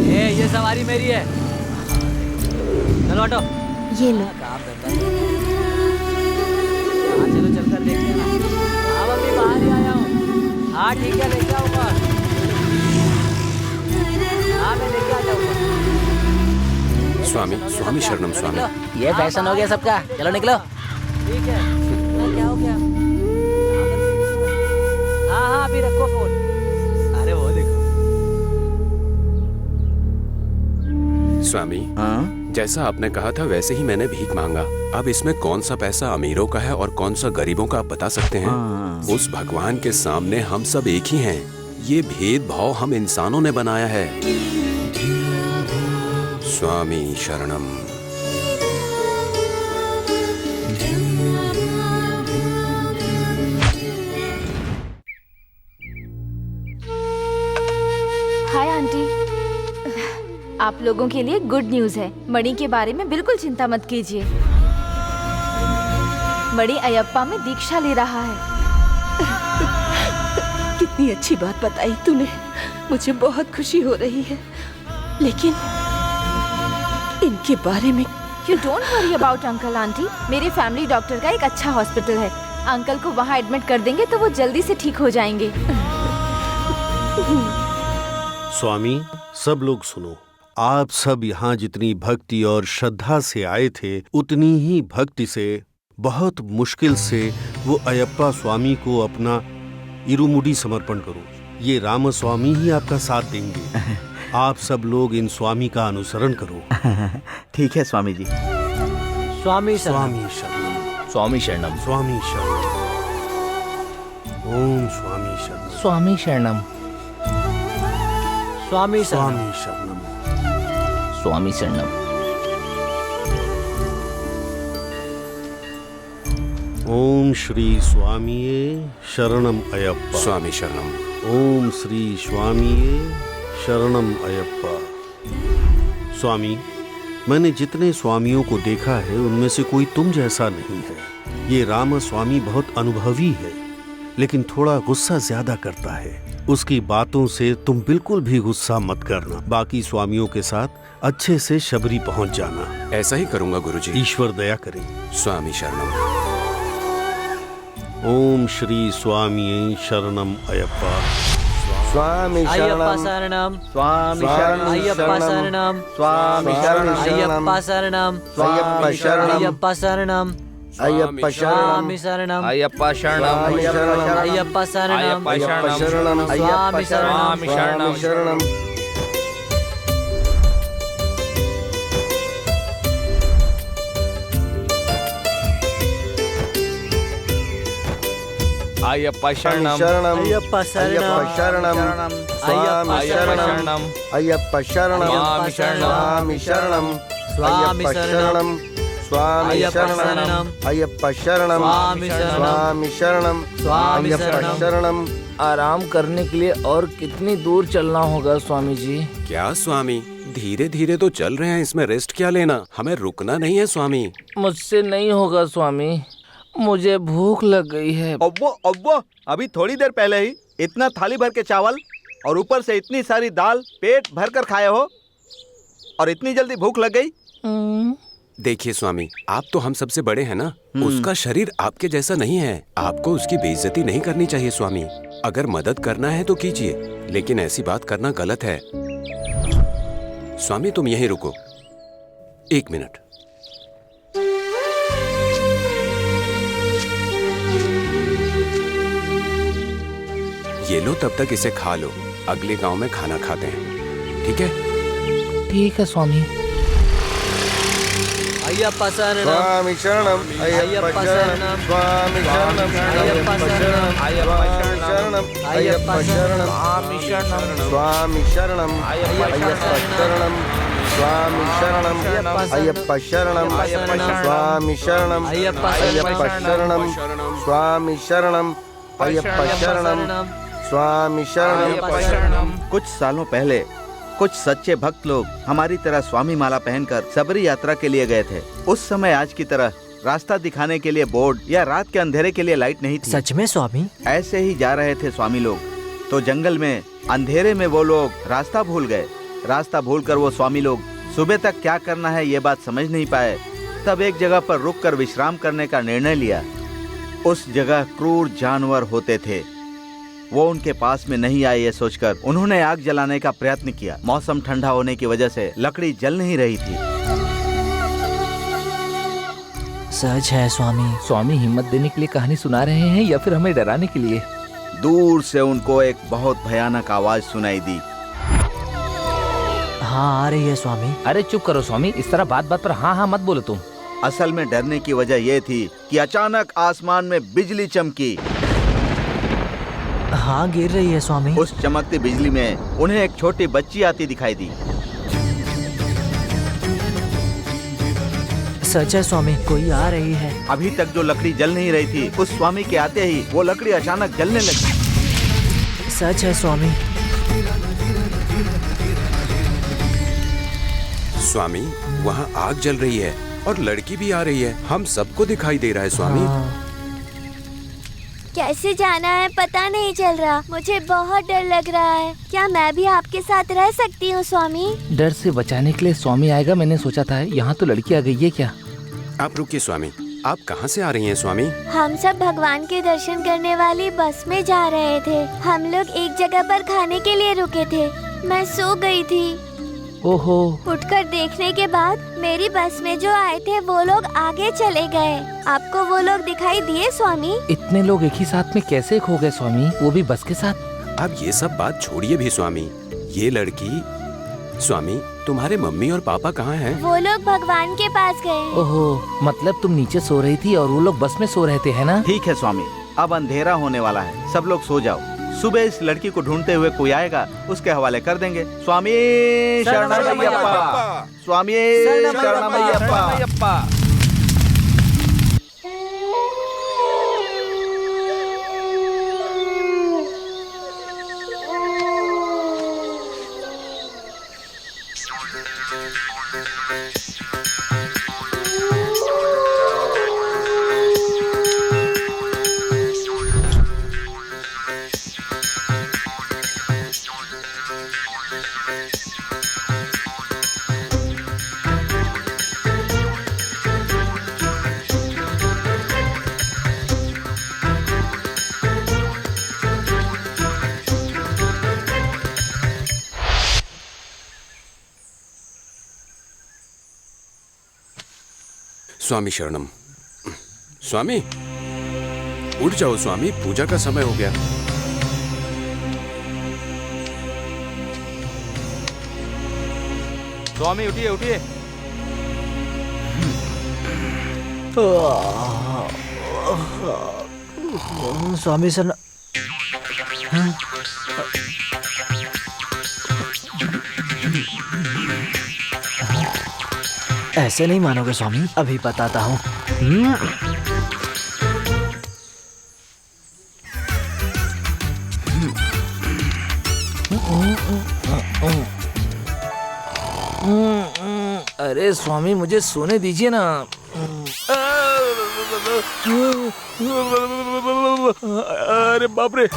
ए, ये सवारी मेरी है, चलो हटो। ये लो। काम धंधा हाँ चलो चलकर देख लेना। हाँ मम्मी बाहर ही आया हूँ। हाँ ठीक है लेके आऊँगा। हाँ मैं लेके आ जाऊँगा। स्वामी स्वामी शरणम स्वामी। ये फैशन हो गया सबका, चलो निकलो। ठीक है, क्या हो गया? हाँ हाँ अभी रखो फोन। अरे वो देखो। स्वामी जैसा आपने कहा था वैसे ही मैंने भीख मांगा। अब इसमें कौन सा पैसा अमीरों का है और कौन सा गरीबों का आप बता सकते हैं? उस भगवान के सामने हम सब एक ही हैं। ये भेदभाव हम इंसानों ने बनाया है। स्वामी शरणम। हाय आंटी, आप लोगों के लिए गुड न्यूज है। मणि के बारे में बिल्कुल चिंता मत कीजिए। मणि अयप्पा में दीक्षा ले रहा है। कितनी अच्छी बात बताई तूने, मुझे बहुत खुशी हो रही है। लेकिन इनके बारे में you don't worry about uncle aunty. मेरे फैमिली डॉक्टर का एक अच्छा हॉस्पिटल है। अंकल को वहाँ एडमिट कर देंगे तो वो जल्दी से ठीक हो जाएंगे। स्वामी, सब लोग सुनो। आप सब यहाँ जितनी भक्ति और श्रद्धा से आए थे, उतनी ही भक्ति से बहुत मुश्किल से वो अयप्पा स्वामी को अपना इरुमुडी समर्पण करो। ये रामस्वामी ही आपका साथ देंगे। आप सब लोग इन स्वामी का अनुसरण करो। ठीक है स्वामी जी। स्वामी स्वामी शरणम। स्वामी शरणम। स्वामी शरणम। ओम स्वामी शरणम। स्वामी शरणम। स्वामी स्वामी शरणम। स्वामी शरणम। ओम श्री स्वामीये शरणम अयप्पा। स्वामी शरणम। ओम श्री स्वामीये शरणम अयप्पा। स्वामी, मैंने जितने स्वामियों को देखा है उनमें से कोई तुम जैसा नहीं है। ये राम स्वामी बहुत अनुभवी है, लेकिन थोड़ा गुस्सा ज्यादा करता है। उसकी बातों से तुम बिल्कुल भी गुस्सा मत करना। बाकी स्वामियों के साथ अच्छे से शबरी पहुंच जाना। ऐसा ही करूंगा गुरुजी। ईश्वर दया करे। स्वामी शरणम। ओम श्री स्वामी शरणम अयप्पा। स्वामी अयप्पा शरणम। स्वामी शरणम। अयप्पा शरणम। स्वामी शरणम। अयप्पा शरणम। स्वामी शरणम। अयप्पा शरणम। अयप्पा स्वामी शरणम। अयप्पा शरणम। अयप्पा शरणम। अयप्पा शरणम। स्वामी शरणम। स्वामी शरणम। अयप्पा शरणम। अयप्पा शरणम। शरणम। स्वामी शरणम। अयप्पा शरणम। स्वामी शरणम। स्वामी शरणम। स्वामी शरणम। अयप्पा शरणम। स्वामी शरणम। स्वामी शरणम। स्वामी अयप्पा शरणम। शरणम। आराम करने के लिए और कितनी दूर चलना होगा स्वामी जी? क्या स्वामी, धीरे धीरे तो चल रहे हैं, इसमें रेस्ट क्या लेना? हमें रुकना नहीं है स्वामी। मुझसे नहीं होगा स्वामी, मुझे भूख लग गई है। अब्बो अभी थोड़ी देर पहले ही इतना थाली भर के चावल और ऊपर से इतनी सारी दाल पेट भर कर खाए हो और इतनी जल्दी भूख लग गई? देखिए स्वामी, आप तो हम सबसे बड़े हैं ना। उसका शरीर आपके जैसा नहीं है। आपको उसकी बेइज्जती नहीं करनी चाहिए स्वामी। अगर मदद करना है तो कीजिए, लेकिन ऐसी बात करना गलत है। स्वामी तुम यहीं रुको 1 मिनट। ये लो, तब तक इसे खा लो। अगले गांव में खाना खाते हैं, ठीक है? ठीक है स्वामी। अयप्पा शरणम। स्वामी शरणम। अयप्पा शरणम। स्वामी शरणम। अयप्पा शरणम। अयप्पा शरणम। स्वामी शरणम। स्वामी शरणम। अयप्पा शरणम। स्वामी शरणम। अयप्पा शरणम। स्वामी शरणम। अयप्पा अयप्पा शरणम। स्वामी शरणम। अयप्पा शरणम। स्वामी शरणम। कुछ सालों पहले कुछ सच्चे भक्त लोग हमारी तरह स्वामी माला पहनकर सबरी यात्रा के लिए गए थे। उस समय आज की तरह रास्ता दिखाने के लिए बोर्ड या रात के अंधेरे के लिए लाइट नहीं थी। सच में स्वामी? ऐसे ही जा रहे थे स्वामी लोग, तो जंगल में अंधेरे में वो लोग रास्ता भूल गए। रास्ता भूलकर वो स्वामी लोग सुबह तक क्या करना है ये बात समझ नहीं पाए। तब एक जगह पर रुककर विश्राम करने का निर्णय लिया। उस जगह क्रूर जानवर होते थे, वो उनके पास में नहीं आए ये सोचकर उन्होंने आग जलाने का प्रयत्न किया। मौसम ठंडा होने की वजह से लकड़ी जल नहीं रही थी। सच है स्वामी? स्वामी हिम्मत देने के लिए कहानी सुना रहे हैं या फिर हमें डराने के लिए? दूर से उनको एक बहुत भयानक आवाज सुनाई दी। हाँ, आ रही है स्वामी। अरे चुप करो स्वामी, इस तरह बात बात पर हाँ हाँ मत बोलो तुम। असल में डरने की वजह यह थी कि अचानक आसमान में बिजली चमकी। हाँ, गिर रही है स्वामी। उस चमकती बिजली में उन्हें एक छोटी बच्ची आती दिखाई दी। सच है स्वामी, कोई आ रही है। अभी तक जो लकड़ी जल नहीं रही थी, उस स्वामी के आते ही वो लकड़ी अचानक जलने लगी। सच है स्वामी। स्वामी, वहाँ आग जल रही है और लड़की भी आ रही है। हम सबको दिखाई दे रहा है स्वामी। कैसे जाना है पता नहीं चल रहा। मुझे बहुत डर लग रहा है। क्या मैं भी आपके साथ रह सकती हूँ स्वामी? डर से बचाने के लिए स्वामी आएगा मैंने सोचा था। यहाँ तो लड़की आ गई है क्या? आप रुकिए स्वामी, आप कहाँ से आ रही हैं स्वामी? हम सब भगवान के दर्शन करने वाली बस में जा रहे थे। हम लोग एक जगह पर खाने के लिए रुके थे। मैं सो गई थी। ओहो। उठकर देखने के बाद मेरी बस में जो आए थे वो लोग आगे चले गए। आपको वो लोग दिखाई दिए स्वामी? इतने लोग एक ही साथ में कैसे खो गए स्वामी, वो भी बस के साथ? अब ये सब बात छोड़िए भी स्वामी। ये लड़की, स्वामी तुम्हारे मम्मी और पापा कहाँ हैं? वो लोग भगवान के पास गए। ओहो, मतलब तुम नीचे सो रही थी और वो लोग बस में सो रहे थे, है ना? ठीक है स्वामी, अब अंधेरा होने वाला है, सब लोग सो जाओ। सुबह इस लड़की को ढूंढते हुए कोई आएगा, उसके हवाले कर देंगे। स्वामी शरणमय्यप्पा, स्वामी शरणमय्यप्पा। स्वामी शरणम। स्वामी उठ जाओ स्वामी, पूजा का समय हो गया। स्वामी उठिए उठिए। स्वामी सर, ऐसे नहीं मानोगे स्वामी, अभी बताता हूँ। अरे स्वामी मुझे सोने दीजिए ना। अरे बाप रे,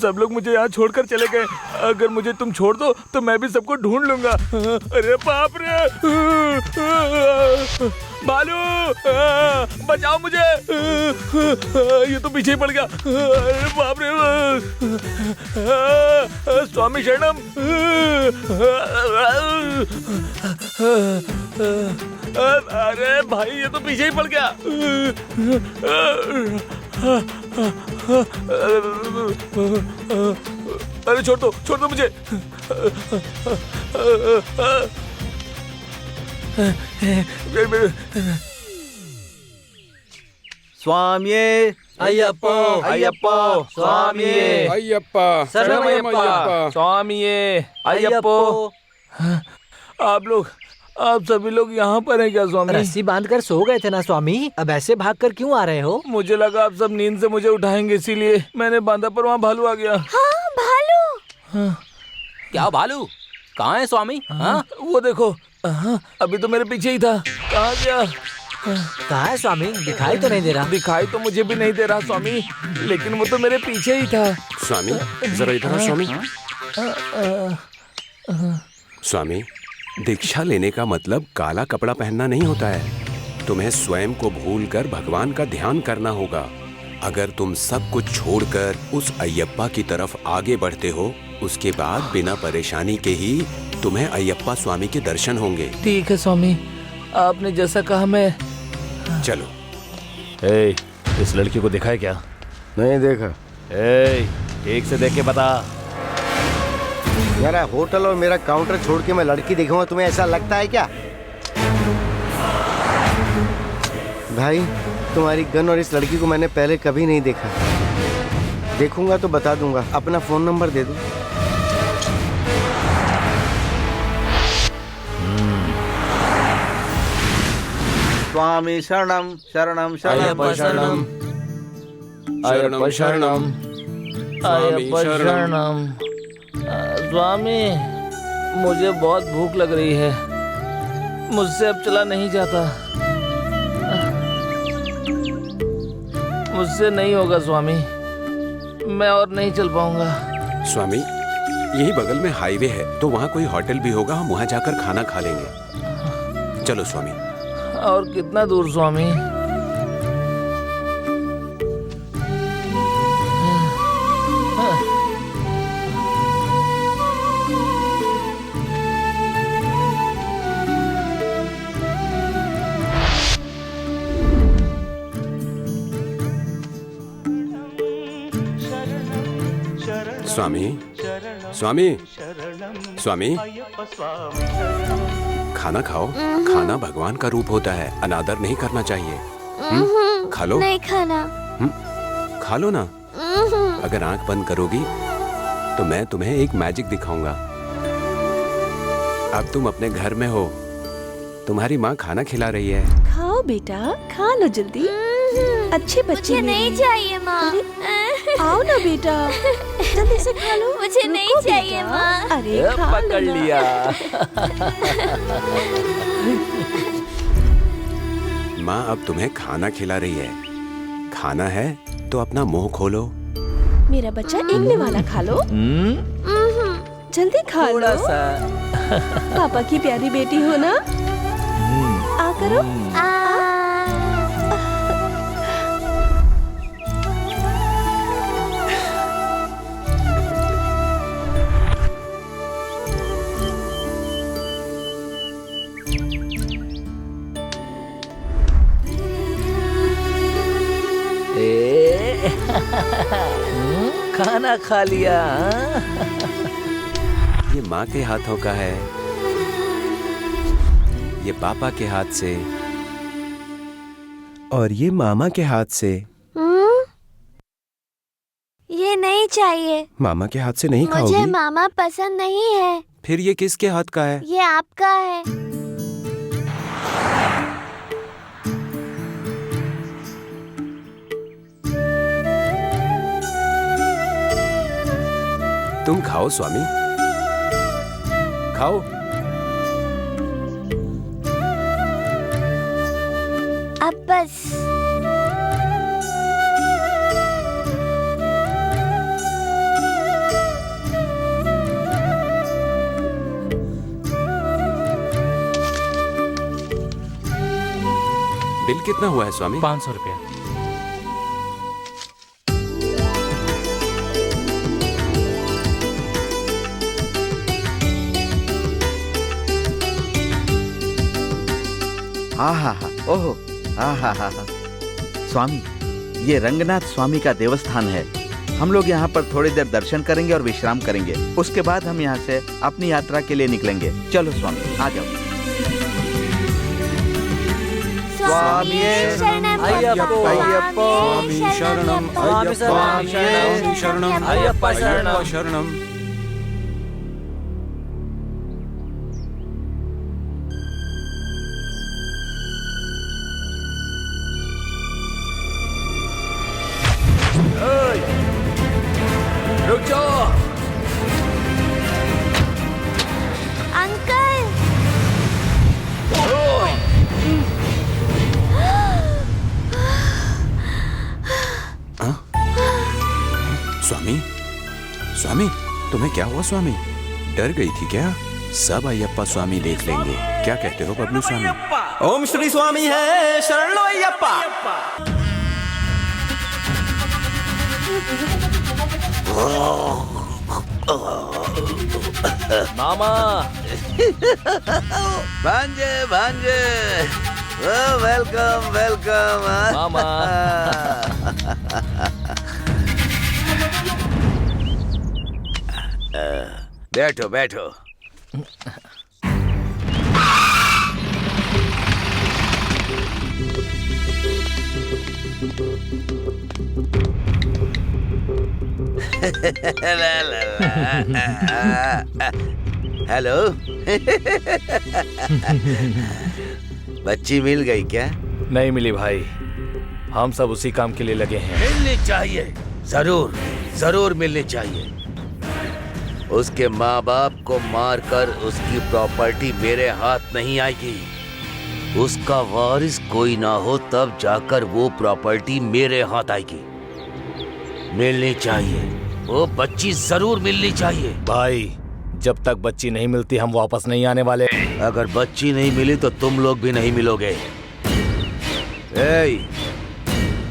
सब लोग मुझे यहाँ छोड़कर चले गए। अगर मुझे तुम छोड़ दो तो मैं भी सबको ढूंढ लूंगा। अरे बाप रे, बालू बचाओ मुझे, ये तो पीछे ही पड़ गया। अरे बाप रे, स्वामी शरणम। अरे भाई ये तो पीछे ही पड़ गया। अरे छोड़ दो मुझे। स्वामी अय्यप्पो अय्यप्पो, स्वामी अय्यप्पा, शरणमय्यप्पा, स्वामी अय्यप्पो। आप सभी लोग यहाँ पर हैं क्या स्वामी? रस्सी बांधकर सो गए थे ना स्वामी, अब ऐसे भागकर क्यों आ रहे हो? मुझे लगा आप सब नींद से मुझे उठाएंगे, इसीलिए मैंने बांधा, पर वहाँ भालू आ गया। हाँ भालू। क्या भालू? कहाँ है स्वामी? हाँ? वो देखो, अभी तो मेरे पीछे ही था। कहाँ गया? कहाँ है स्वामी? दिखाई तो नहीं दे रहा। दिखाई तो मुझे भी नहीं दे रहा स्वामी, लेकिन वो तो मेरे पीछे ही था। स्वामी जरा इधर आओ स्वामी। स्वामी, दीक्षा लेने का मतलब काला कपड़ा पहनना नहीं होता है। तुम्हें स्वयं को भूलकर भगवान का ध्यान करना होगा। अगर तुम सब कुछ छोड़कर उस अय्यप्पा की तरफ आगे बढ़ते हो, उसके बाद बिना परेशानी के ही तुम्हें अय्यप्पा स्वामी के दर्शन होंगे। ठीक है स्वामी, आपने जैसा कहा मैं। चलो। इस लड़की को देखा है क्या? नहीं देखा। ठीक से देख के बता। मेरा होटल और मेरा काउंटर छोड़ के मैं लड़की देखूंगा, तुम्हें ऐसा लगता है क्या? भाई, तुम्हारी गन और इस लड़की को मैंने पहले कभी नहीं देखा। देखूंगा तो बता दूंगा। अपना फोन नंबर दे दो। स्वामी शरणम शरणम अय्यप्पा शरणम, अय्यप्पा शरणम, अय्यप्पा शरणम। स्वामी, मुझे बहुत भूख लग रही है, मुझसे अब चला नहीं जाता। मुझसे नहीं होगा स्वामी, मैं और नहीं चल पाऊंगा। स्वामी, यही बगल में हाईवे है, तो वहाँ कोई होटल भी होगा, हम वहाँ जाकर खाना खा लेंगे। चलो स्वामी। और कितना दूर स्वामी? स्वामी, स्वामी, स्वामी, खाना खाओ। खाना भगवान का रूप होता है, अनादर नहीं करना चाहिए। खा लो। नहीं खाना। खा लो ना। अगर आंख बंद करोगी तो मैं तुम्हें एक मैजिक दिखाऊंगा। अब तुम अपने घर में हो, तुम्हारी माँ खाना खिला रही है। खाओ बेटा, खा लो जल्दी। अच्छे बच्चे। मुझे नहीं चाहिए माँ। आओ ना बेटा, जल्दी से खा लो। मुझे नहीं चाहिए माँ। अरे खा पकड़ लो ना। लिया। माँ अब तुम्हें खाना खिला रही है। खाना है तो अपना मुंह खोलो। मेरा बच्चा इगले वाला खा लो। जल्दी खा लो। थोड़ा सा। पापा की प्यारी बेटी हो ना। आ करो। खाना खा लिया। ये माँ के हाथों का है, ये पापा के हाथ से, और ये मामा के हाथ से। ये नहीं चाहिए। मामा के हाथ से नहीं खाओगी? मुझे मामा पसंद नहीं है। फिर ये किसके हाथ का है? ये आपका है। तुम खाओ स्वामी, खाओ। अब बस। बिल कितना हुआ है स्वामी? 500 रुपया। ओहो, स्वामी, ये रंगनाथ स्वामी का देवस्थान है। हम लोग यहाँ पर थोड़ी देर दर्शन करेंगे और विश्राम करेंगे। उसके बाद हम यहाँ से अपनी यात्रा के लिए निकलेंगे। चलो स्वामी, आ जाओ। स्वामी शरणम अय्यप्पा, अय्यप्पा, स्वामी शरणम स्वामी शरणम अय्यप्पा शरणम। शरणम। रुक जाओ। स्वामी, तुम्हें क्या हुआ स्वामी? डर गई थी क्या? सब अयप्पा स्वामी देख लेंगे। क्या कहते हो बबलू स्वामी? ओम श्री स्वामी है शरणो अयप्पा। मामा भांजे भांजे, वेलकम वेलकम मामा। बैठो बैठो। हेलो। बच्ची मिल गई क्या? नहीं मिली भाई, हम सब उसी काम के लिए लगे हैं। मिलनी चाहिए, जरूर जरूर मिलनी चाहिए। उसके माँ बाप को मारकर उसकी प्रॉपर्टी मेरे हाथ नहीं आएगी। उसका वारिस कोई ना हो तब जाकर वो प्रॉपर्टी मेरे हाथ आएगी। मिलनी चाहिए, वो बच्ची जरूर मिलनी चाहिए। भाई जब तक बच्ची नहीं मिलती हम वापस नहीं आने वाले। अगर बच्ची नहीं मिली तो तुम लोग भी नहीं मिलोगे। ए,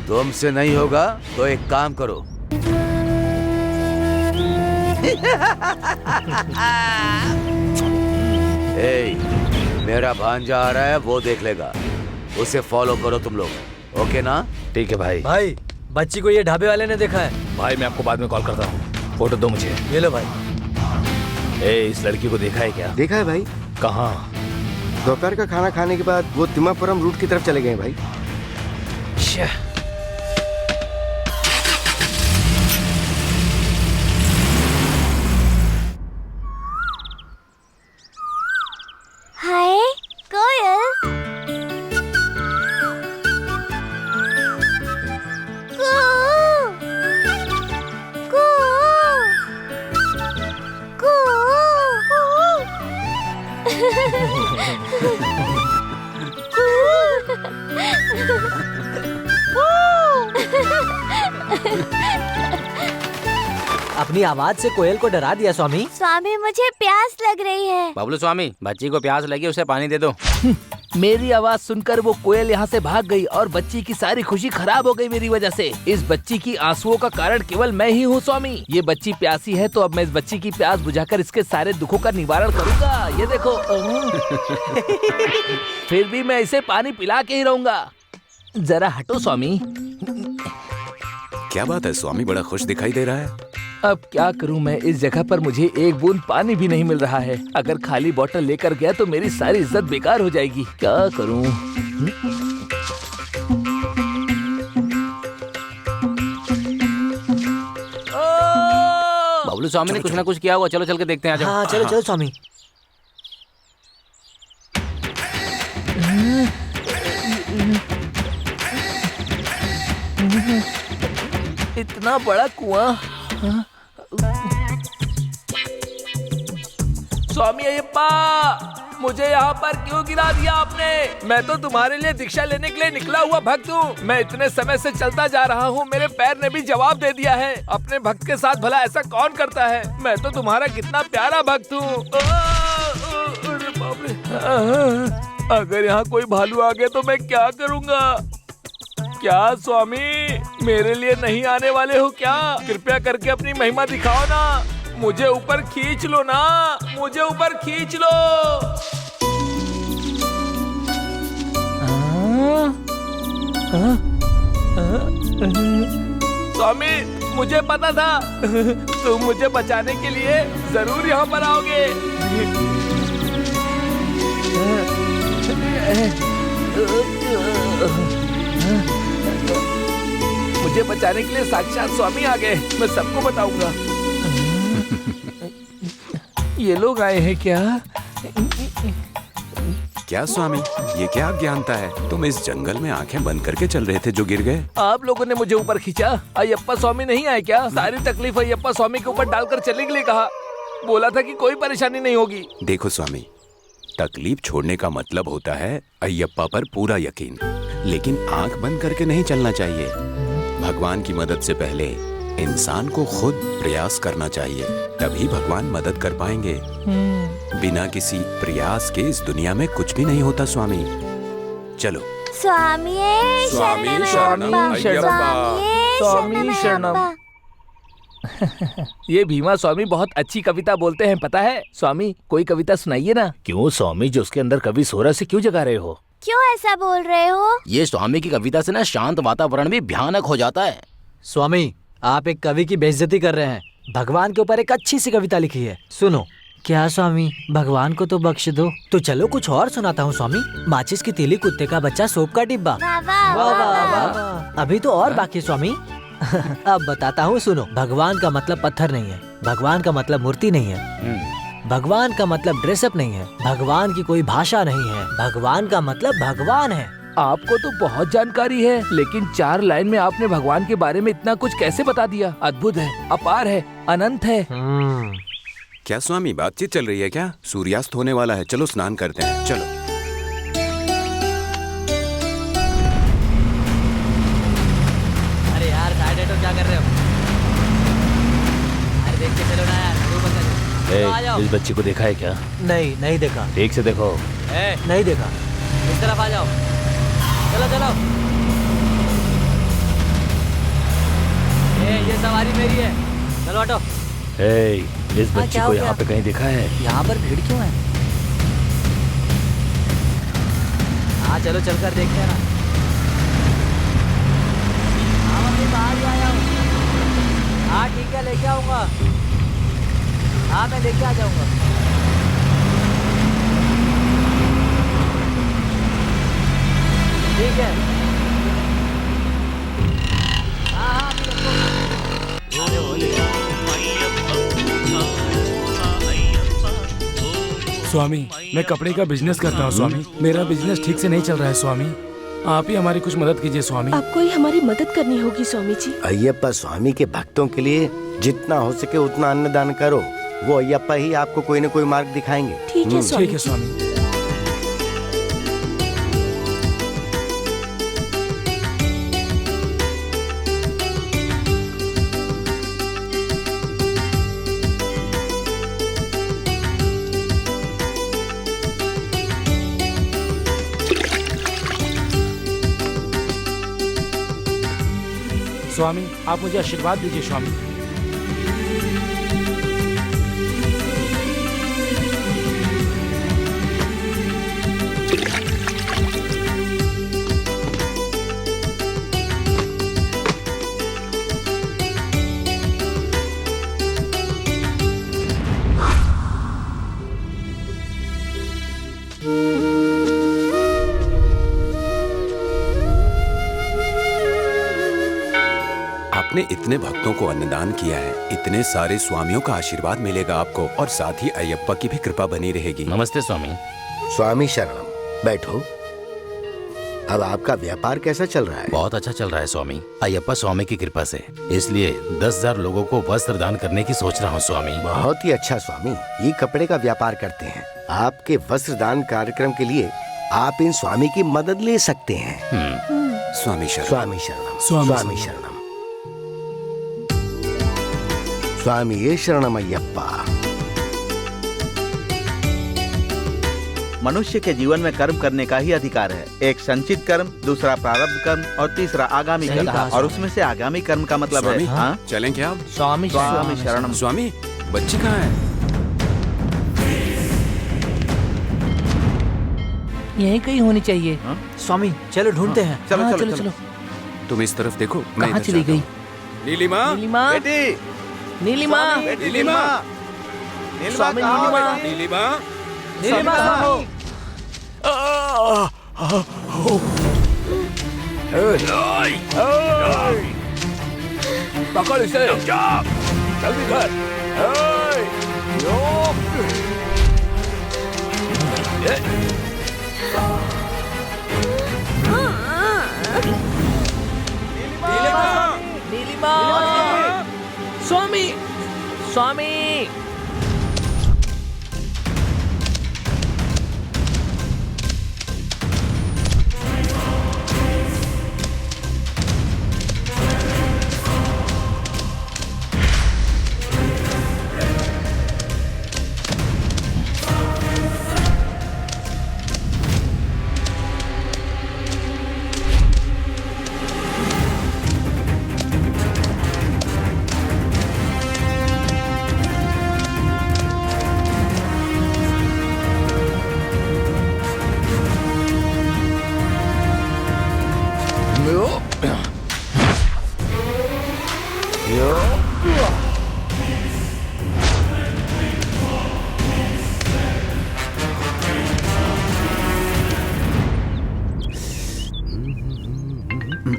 तुमसे नहीं होगा तो एक काम करो। ए, मेरा भांजा आ रहा है, वो देख लेगा। उसे फॉलो करो तुम लोग, ओके ना? ठीक है भाई। भाई बच्ची को ये ढाबे वाले ने देखा है। भाई मैं आपको बाद में कॉल करता हूँ, फोटो दो मुझे। ये लो भाई। इस लड़की को देखा है क्या? देखा है भाई। कहाँ? दोपहर का खाना खाने के बाद वो तिम्मापुरम रूट की तरफ चले गए भाई। हाय कोयल। अपनी आवाज से कोयल को डरा दिया स्वामी। स्वामी मुझे प्यास लग रही है। बबलू स्वामी, बच्ची को प्यास लगी, उसे पानी दे दो। मेरी आवाज सुनकर वो कोयल यहाँ से भाग गई और बच्ची की सारी खुशी खराब हो गई मेरी वजह से। इस बच्ची की आंसुओं का कारण केवल मैं ही हूँ स्वामी। ये बच्ची प्यासी है तो अब मैं इस बच्ची की प्यास बुझाकर इसके सारे दुखों का निवारण करूँगा। ये देखो। फिर भी मैं इसे पानी पिला के ही रहूँगा। जरा हटो स्वामी। क्या बात है स्वामी, बड़ा खुश दिखाई दे रहा है। अब क्या करूं मैं, इस जगह पर मुझे एक बूंद पानी भी नहीं मिल रहा है। अगर खाली बोतल लेकर गया तो मेरी सारी इज्जत बेकार हो जाएगी। क्या करूं? बबलू स्वामी ने कुछ ना कुछ किया होगा, चलो चल के देखते हैं। हाँ चलो चलो स्वामी। इतना बड़ा कुआं। स्वामी अयप्पा, मुझे यहाँ पर क्यों गिरा दिया आपने? मैं तो तुम्हारे लिए दीक्षा लेने के लिए निकला हुआ भक्त हूँ। मैं इतने समय से चलता जा रहा हूँ, मेरे पैर ने भी जवाब दे दिया है। अपने भक्त के साथ भला ऐसा कौन करता है? मैं तो तुम्हारा कितना प्यारा भक्त हूँ। अगर यहाँ कोई भालू आ गया तो मैं क्या करूँगा? क्या स्वामी, मेरे लिए नहीं आने वाले हो क्या? कृपया करके अपनी महिमा दिखाओ ना। मुझे ऊपर खींच लो ना, मुझे ऊपर खींच लो। स्वामी, मुझे पता था तुम मुझे बचाने के लिए जरूर यहाँ पर आओगे। मुझे बचाने के लिए साक्षात स्वामी आ गए। मैं सबको बताऊंगा। ये लोग आए हैं क्या? क्या स्वामी, ये क्या अज्ञानता है? तुम इस जंगल में आंखें बंद करके चल रहे थे जो गिर गए। आप लोगों ने मुझे ऊपर खींचा। अयप्पा स्वामी नहीं आए क्या? सारी तकलीफ अयप्पा स्वामी के ऊपर डालकर चलने के लिए कहा। बोला था कि कोई परेशानी नहीं होगी। देखो स्वामी, तकलीफ छोड़ने का मतलब होता है अयप्पा पर पूरा यकीन, लेकिन आंख बंद करके नहीं चलना चाहिए। भगवान की मदद से पहले इंसान को खुद प्रयास करना चाहिए, तभी भगवान मदद कर पाएंगे। बिना किसी प्रयास के इस दुनिया में कुछ भी नहीं होता स्वामी। चलो। स्वामी स्वामी शरणम अय्यप्पा। स्वामी शरणम। ये भीमा स्वामी बहुत अच्छी कविता बोलते हैं, पता है? स्वामी कोई कविता सुनाइए ना। क्यों स्वामी, जो उसके अंदर कवि सोरा से क्यों जगा रहे हो? क्यों ऐसा बोल रहे हो? ये स्वामी की कविता से ना शांत वातावरण भी भयानक हो जाता है। स्वामी, आप एक कवि की बेइज्जती कर रहे हैं। भगवान के ऊपर एक अच्छी सी कविता लिखी है, सुनो। क्या स्वामी, भगवान को तो बख्श दो। तो चलो कुछ और सुनाता हूँ स्वामी। माचिस की तीली, कुत्ते का बच्चा, सोप का डिब्बा। वाह वाह वाह। अभी तो और बाकी स्वामी। अब बताता हूँ, सुनो। भगवान का मतलब पत्थर नहीं है, भगवान का मतलब मूर्ति नहीं है, भगवान का मतलब ड्रेसअप नहीं है, भगवान की कोई भाषा नहीं है, भगवान का मतलब भगवान है। आपको तो बहुत जानकारी है, लेकिन 4 लाइन में आपने भगवान के बारे में इतना कुछ कैसे बता दिया? अद्भुत है, अपार है, अनंत है। क्या स्वामी बातचीत चल रही है क्या? सूर्यास्त होने वाला है, चलो स्नान करते हैं, चलो। अरे यार साइड हटो, क्या कर रहे हो? अरे देख के चलो ना यार, आ जाओ। इस बच्ची को देखा है क्या? नहीं, नहीं देखा। ठीक से देखो। नहीं देखा। इस तरफ आ जाओ, चलो चलो। ये सवारी मेरी है, चलो हटो। इस बच्ची को यहाँ पे कहीं देखा है? यहाँ पर भीड़ क्यों है? हाँ चलो चलकर देखते हैं ना। हाँ मम्मी, बाहर ही आया हूँ। हाँ ठीक है, लेके आऊँगा। हाँ मैं लेके आ जाऊँगा। ठीक है। हाँ स्वामी, मैं कपड़े का बिजनेस करता हूँ स्वामी। मेरा बिजनेस ठीक से नहीं चल रहा है स्वामी, आप ही हमारी कुछ मदद कीजिए स्वामी। आपको ही हमारी मदद करनी होगी स्वामी जी। अय्यप्पा स्वामी के भक्तों के लिए जितना हो सके उतना अन्नदान करो, वो अय्यप्पा ही आपको कोई न कोई मार्ग दिखाएंगे। ठीक है स्वामी। ठीक है स्वामी। स्वामी आप मुझे आशीर्वाद दीजिए स्वामी। आपने इतने भक्तों को अन्नदान किया है, इतने सारे स्वामियों का आशीर्वाद मिलेगा आपको, और साथ ही अय्यप्पा की भी कृपा बनी रहेगी। नमस्ते स्वामी। स्वामी शरणम, बैठो। अब आपका व्यापार कैसा चल रहा है? बहुत अच्छा चल रहा है स्वामी, अय्यप्पा स्वामी की कृपा से। इसलिए 10,000 लोगों को वस्त्र दान करने की सोच रहा हूँ स्वामी। बहुत ही अच्छा स्वामी, ये कपड़े का व्यापार करते हैं। आपके वस्त्र दान कार्यक्रम के लिए आप इन स्वामी की मदद ले सकते हैं। स्वामी शरणम। स्वामी शरणम। स्वामी शरणम। स्वामी ये शरणम अय्यप्पा। मनुष्य के जीवन में कर्म करने का ही अधिकार है। एक संचित कर्म, दूसरा प्रारब्ध कर्म और तीसरा आगामी कर्म। और उसमें से आगामी कर्म का मतलब है। हाँ? चलें क्या आप? स्वामी शरणम। स्वामी बच्ची कहाँ है? यहीं कहीं होनी चाहिए। स्वामी चलो ढूंढते हैं। चलो। तुम इस तरफ देखो, मैं कहाँ इधर चली जाता गई? हूँ। नीलिमा, नीलिमा, बेटी, नीलिमा, नीलिमा, स्वामी नीलिमा, नीलिमा, नीलिमा हो। पकड़ इसे, जल्दी कर। Nilima, Swami, Swami.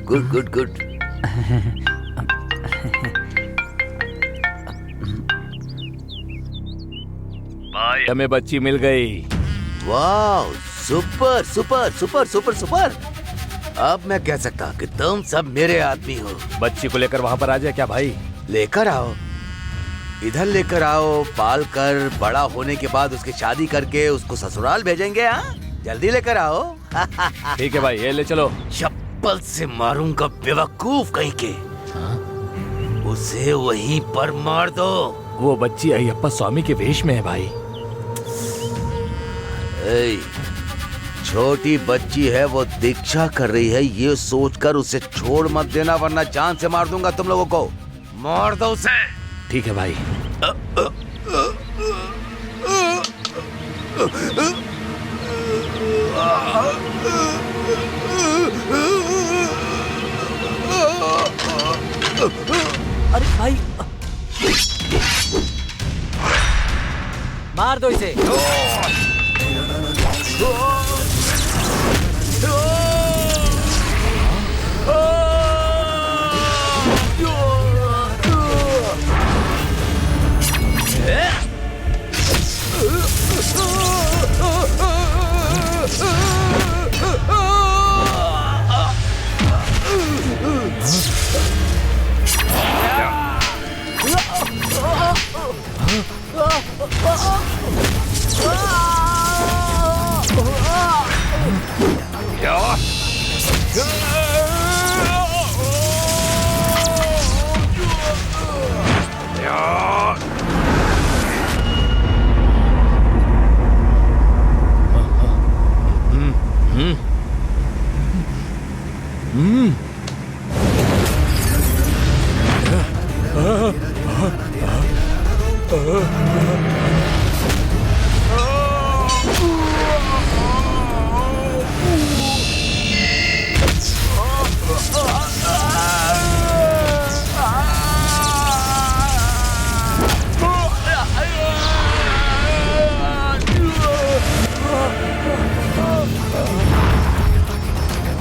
Good good good. भाई हमें बच्ची मिल गई। वाह, super super super super super. अब मैं कह सकता कि तुम सब मेरे आदमी हो। बच्ची को लेकर वहाँ पर आ जाए क्या भाई? लेकर आओ, इधर लेकर आओ, पाल कर बड़ा होने के बाद उसकी शादी करके उसको ससुराल भेजेंगे। हाँ, जल्दी लेकर आओ। ठीक है भाई, ये ले चलो। चप्पल से मारूंगा बेवकूफ कहीं के। उसे वहीं पर मार दो। वो बच्ची अय्यप्पा स्वामी के वेश में है भाई। छोटी बच्ची है, वो दीक्षा कर रही है, ये सोचकर उसे छोड़ मत देना, वरना जान से मार दूंगा तुम लोगों को। मार दो उसे। ठीक है भाई। अरे भाई, मार दो इसे।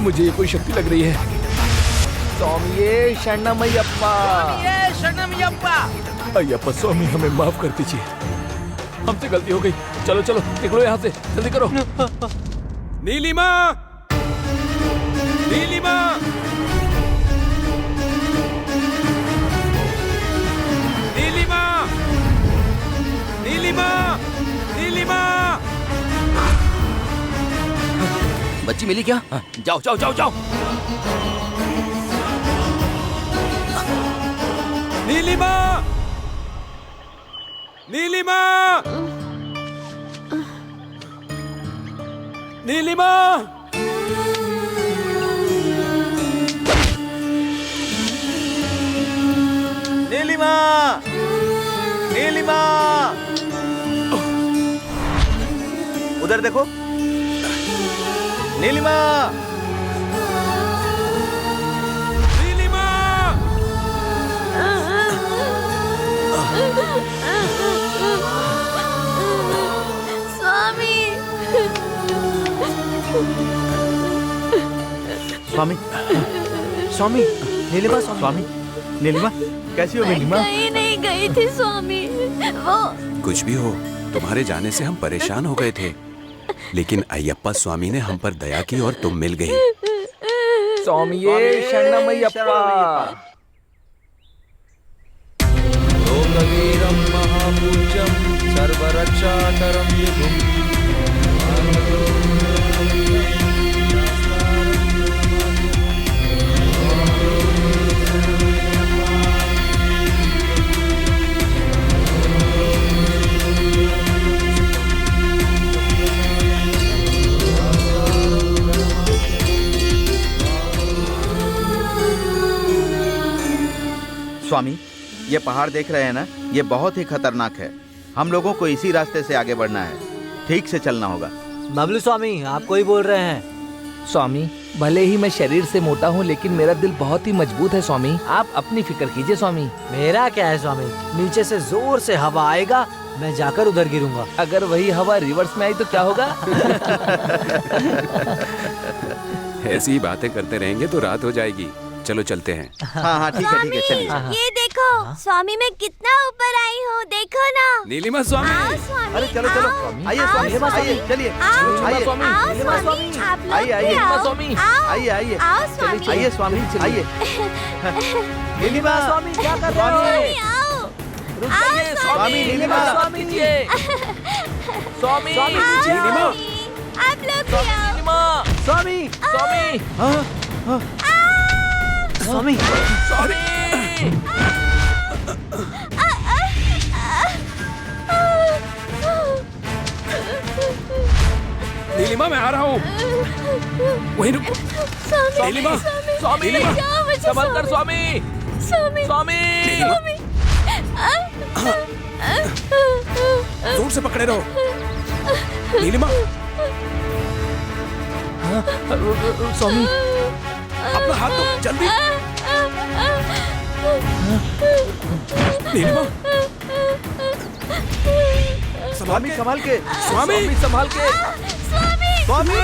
मुझे ये कोई शक्ति लग रही है। स्वामी शरणमयप्पा। अय्यप्पा स्वामी, हमें माफ कर दीजिए, हमसे गलती हो गई। चलो चलो निकलो यहाँ से, जल्दी करो। नीलिमा, नीलिमा, नीलिमा, नीलिमा, नीलिमा। बच्ची मिली क्या? जाओ जाओ जाओ जाओ। नीलिमा, नीलिमा, नीलिमा। नीलिमा, नीलिमा, उधर देखो। नीलिमा, नीलिमा। स्वामी, स्वामी, स्वामी, नीलिमा, स्वामी, नीलिमा, कैसी हो नीलिमा? कहीं नहीं गई थी स्वामी। वो कुछ भी हो, तुम्हारे जाने से हम परेशान हो गए थे, लेकिन अय्यप्पा स्वामी ने हम पर दया की और तुम मिल गई। स्वामी शरणमयप्पा। लोकवीरं महापूज्यं सर्वरक्षाकरं विभुम्। स्वामी, ये पहाड़ देख रहे हैं ना, ये बहुत ही खतरनाक है। हम लोगों को इसी रास्ते से आगे बढ़ना है, ठीक से चलना होगा। बबलू स्वामी, आप कोई बोल रहे हैं? स्वामी, भले ही मैं शरीर से मोटा हूँ, लेकिन मेरा दिल बहुत ही मजबूत है स्वामी। आप अपनी फिक्र कीजिए स्वामी। मेरा क्या है स्वामी, नीचे से जोर से हवा आएगा, मैं जाकर उधर गिरूंगा। अगर वही हवा रिवर्स में आई तो क्या होगा? ऐसी ही बातें करते रहेंगे तो रात हो जाएगी। चलो चलते हैं। हाँ ठीक है चलिए। ये देखो स्वामी मैं कितना ऊपर आई हूँ, देखो ना। नीलिमा स्वामी। अरे चलो आइए स्वामी, आइए चलिए, आइए स्वामी, आइए आइए स्वामी, आइए आइए आइए स्वामी, आइए। नीलिमा स्वामी क्या कर रहे हो? स्वामी नीलिमा, स्वामी नीलिमा, आप लोग भी आओ। स्वामी स्वामी स्वामी स्वामी नीलिमा मैं आ रहा हूँ। वहीं रुको। नीलिमा, स्वामी संभल कर स्वामी स्वामी जोर से पकड़े रहो। नीलिमा, स्वामी अपना हाथ दो जल्दी। नीलिमा, स्वामी संभाल के, स्वामी संभाल के, स्वामी।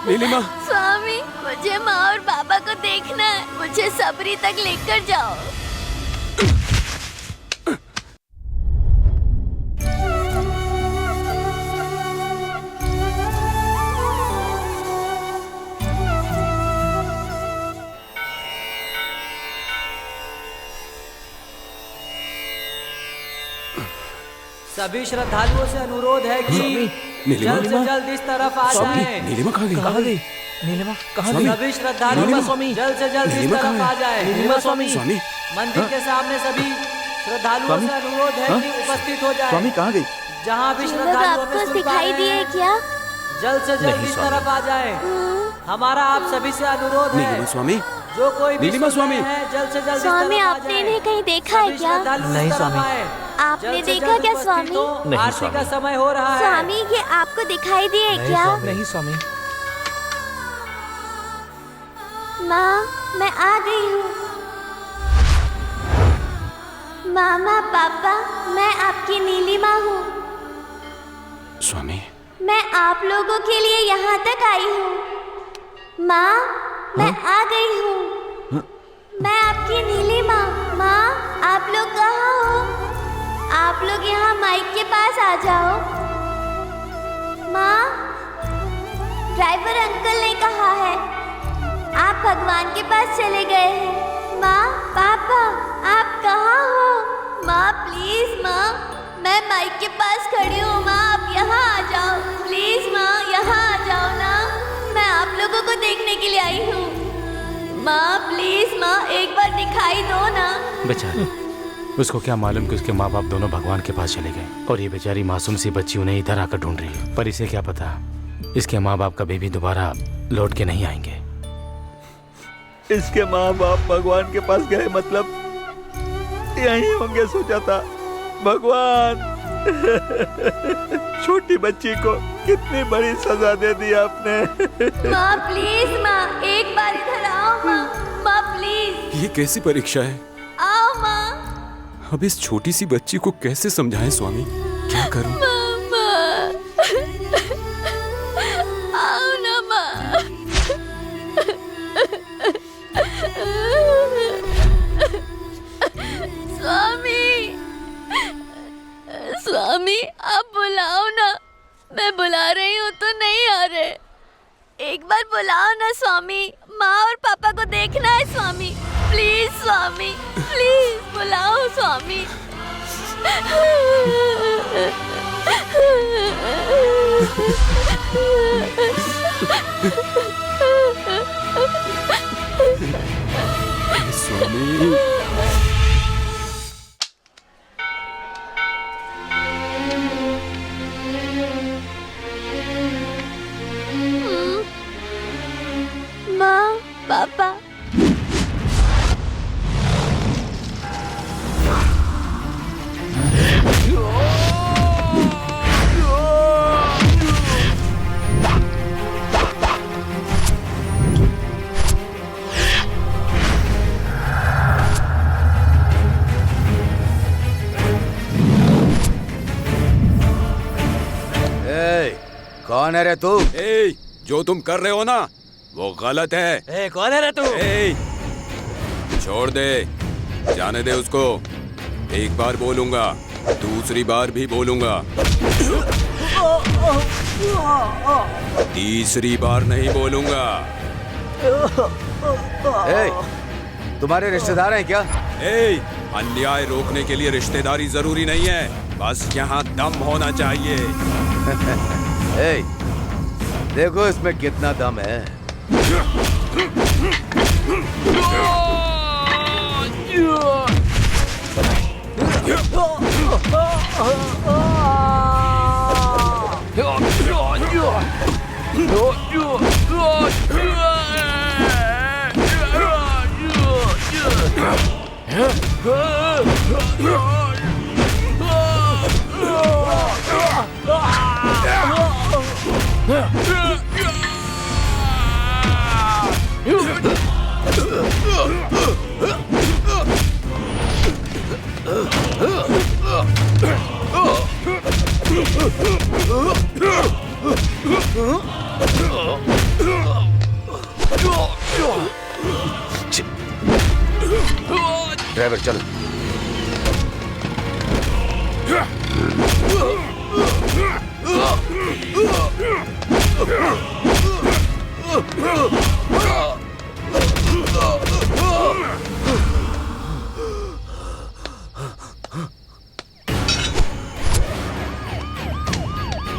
नीलिमा, स्वामी मुझे माँ और पापा को देखना है, मुझे सबरी तक लेकर जाओ। सभी श्रद्धालुओं से अनुरोध है कि जल्द से जल्द इस तरफ आ जाएं। नीलिमा कहाँ गई? नीलिमा कहाँ गई? सभी श्रद्धालु स्वामी जल्द से जल्द इस तरफ आ जाएं। नीलिमा स्वामी मंदिर के सामने सभी श्रद्धालुओं से अनुरोध है कि उपस्थित हो जाएं। स्वामी कहाँ गई? जहाँ भी श्रद्धालुओं में आपको दिखाई दिए क्या? जल्द से जल्द इस तरफ आ जाएं। हमारा आप सभी से अनुरोध है। नीलिमा स्वामी, जो कोई भी नीलिमा स्वामी, जल्द से जल्द स्वामी आपने इन्हें कहीं देखा है क्या? नहीं स्वामी। आपने देखा क्या स्वामी? आरती का समय हो रहा है। स्वामी ये आपको दिखाई दिए क्या? नहीं स्वामी। माँ मैं आ गई हूँ। मामा पापा मैं आपकी नीलिमा हूँ। स्वामी मैं आप लोगों के लिए यहाँ तक आई हूँ। माँ मैं आ गई हूँ। मैं आपकी नीलिमा। माँ आप लोग कहाँ हो? आप लोग यहाँ माइक के पास आ जाओ। माँ ड्राइवर अंकल ने कहा है आप भगवान के पास चले गए हैं। माँ पापा आप कहाँ हो? माँ प्लीज माँ मैं माइक के पास खड़ी हूँ। माँ आप यहाँ आ जाओ प्लीज। माँ यहाँ आ जाओ ना, मैं आप लोगों को देखने के लिए आई हूँ। माँ प्लीज माँ एक बार दिखाई दो ना। बेचारी, उसको क्या मालूम कि उसके माँ बाप दोनों भगवान के पास चले गए और ये बेचारी मासूम सी बच्ची उन्हें इधर आकर ढूंढ रही है। पर इसे क्या पता इसके माँ बाप कभी भी दोबारा लौट के नहीं आएंगे। इसके माँ बाप भगवान के पास गए मतलब यहीं होंगे, सोचा था। भगवान छोटी बच्ची को कितनी बड़ी सजा दे दी आपने। माँ प्लीज माँ एक बार इधर आओ। माँ प्लीज। ये कैसी परीक्षा है? आओ माँ। अब इस छोटी सी बच्ची को कैसे समझाएं स्वामी? क्या करूं? आओ ना माँ। स्वामी स्वामी आप बुलाओ ना, मैं बुला रही हूँ तो नहीं आ रहे। एक बार बुलाओ ना स्वामी, माँ और पापा को देखना है स्वामी। प्लीज स्वामी प्लीज बुलाओ स्वामी। स्वामी कौन है रे तू? ए, जो तुम कर रहे हो ना वो गलत है। ए, कौन है रे तू? ए, छोड़ दे, जाने दे उसको। एक बार बोलूंगा, दूसरी बार भी बोलूंगा, तीसरी बार नहीं बोलूंगा। तुम्हारे रिश्तेदार हैं क्या? अन्याय रोकने के लिए रिश्तेदारी जरूरी नहीं है, बस यहाँ दम होना चाहिए। देखो इसमें कितना दम है। ड्राइवर चल।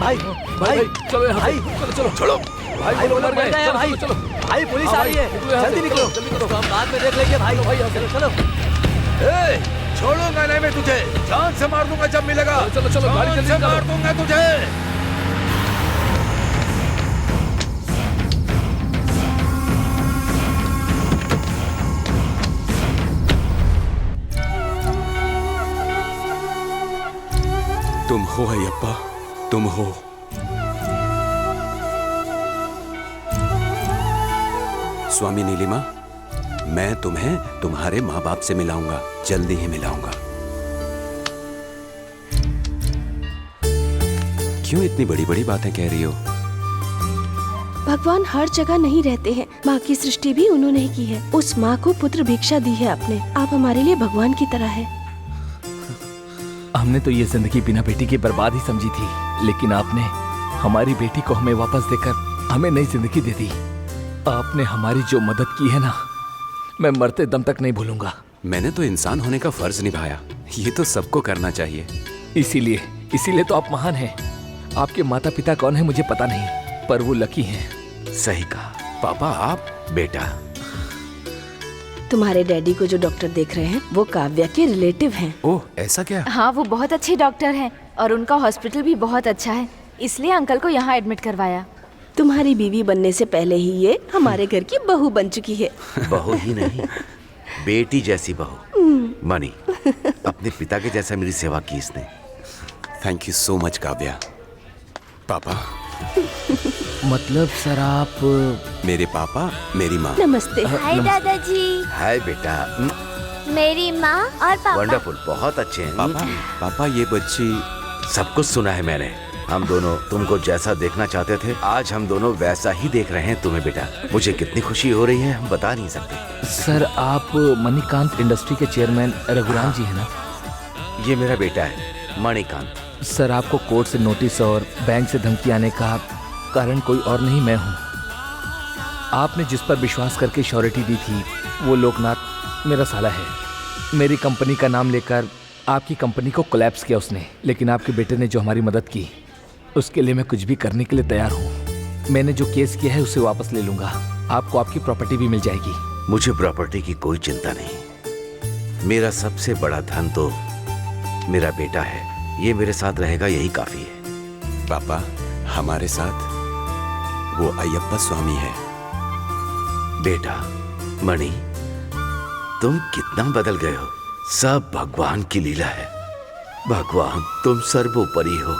भाई भाई चलो यहाँ भाई चलो चलो भाई भाई बोलो मर गए भाई। चलो भाई पुलिस आ रही है, जल्दी निकलो। तो हम बाद में देख लेंगे भाई। चलो चलो। छोड़ूंगा नहीं मैं तुझे, जान से मार दूंगा जब मिलेगा। चलो चलो गाड़ी जान जल्दी से निकालो। मार दूंगा तुझे। तुम हो अयप्पा, तुम हो। स्वामी नीलिमा, मैं तुम्हें तुम्हारे माँ बाप से मिलाऊंगा, जल्दी ही मिलाऊंगा। क्यों इतनी बड़ी बड़ी बातें कह रही हो? भगवान हर जगह नहीं रहते हैं, माँ की सृष्टि भी उन्होंने ही की है। उस माँ को पुत्र भिक्षा दी है आपने। आप हमारे लिए भगवान की तरह है। हमने तो ये जिंदगी बिना बेटी की बर्बाद ही समझी थी, लेकिन आपने हमारी बेटी को हमें वापस देकर हमें नई जिंदगी दे दी। आपने हमारी जो मदद की है ना, मैं मरते दम तक नहीं भूलूंगा। मैंने तो इंसान होने का फर्ज निभाया, ये तो सबको करना चाहिए। इसीलिए तो आप महान हैं। आपके माता पिता कौन है मुझे पता नहीं, पर वो लकी हैं। सही कहा पापा। आप बेटा, तुम्हारे डैडी को जो डॉक्टर देख रहे हैं वो काव्या के रिलेटिव हैं। ओह, ऐसा क्या? हाँ, वो बहुत अच्छे डॉक्टर हैं और उनका हॉस्पिटल भी बहुत अच्छा है, इसलिए अंकल को यहाँ एडमिट करवाया। तुम्हारी बीवी बनने से पहले ही ये हमारे घर की बहू बन चुकी है। बहू ही नहीं, बेटी जैसी बहू। मणि, अपने पिता के जैसा मेरी सेवा की इसने। Thank you so much Kavya. पापा मतलब सर आप? मेरे पापा, मेरी माँ। नमस्ते। हाय दादाजी। हाय बेटा। मेरी माँ और पापा। वंडरफुल, बहुत अच्छे हैं। पापा ये बच्ची। सब कुछ सुना है मैंने। हम दोनों तुमको जैसा देखना चाहते थे, आज हम दोनों वैसा ही देख रहे हैं तुम्हें बेटा। मुझे कितनी खुशी हो रही है हम बता नहीं सकते। सर आप मणिकांत इंडस्ट्री के चेयरमैन रघुराम जी हैं ना? ये मेरा बेटा है मणिकांत। सर आपको कोर्ट से नोटिस और बैंक से धमकी आने का कारण कोई और नहीं, मैं हूँ। आपने जिस पर विश्वास करके श्योरिटी दी थी वो लोकनाथ मेरा साला है। मेरी कंपनी का नाम लेकर आपकी कंपनी को कोलैप्स किया उसने, लेकिन आपके बेटे ने जो हमारी मदद की उसके लिए मैं कुछ भी करने के लिए तैयार हूँ। मैंने जो केस किया है उसे वापस ले लूंगा, आपको आपकी प्रॉपर्टी भी मिल जाएगी। मुझे प्रॉपर्टी की कोई चिंता नहीं। मेरा सबसे बड़ा धन तो मेरा बेटा है, ये मेरे साथ रहेगा, यही काफी है। पापा हमारे साथ वो अयप्पा स्वामी है। बेटा मणि, तुम कितना बदल गए हो। सब भगवान की लीला है। भगवान तुम सर्वोपरि हो।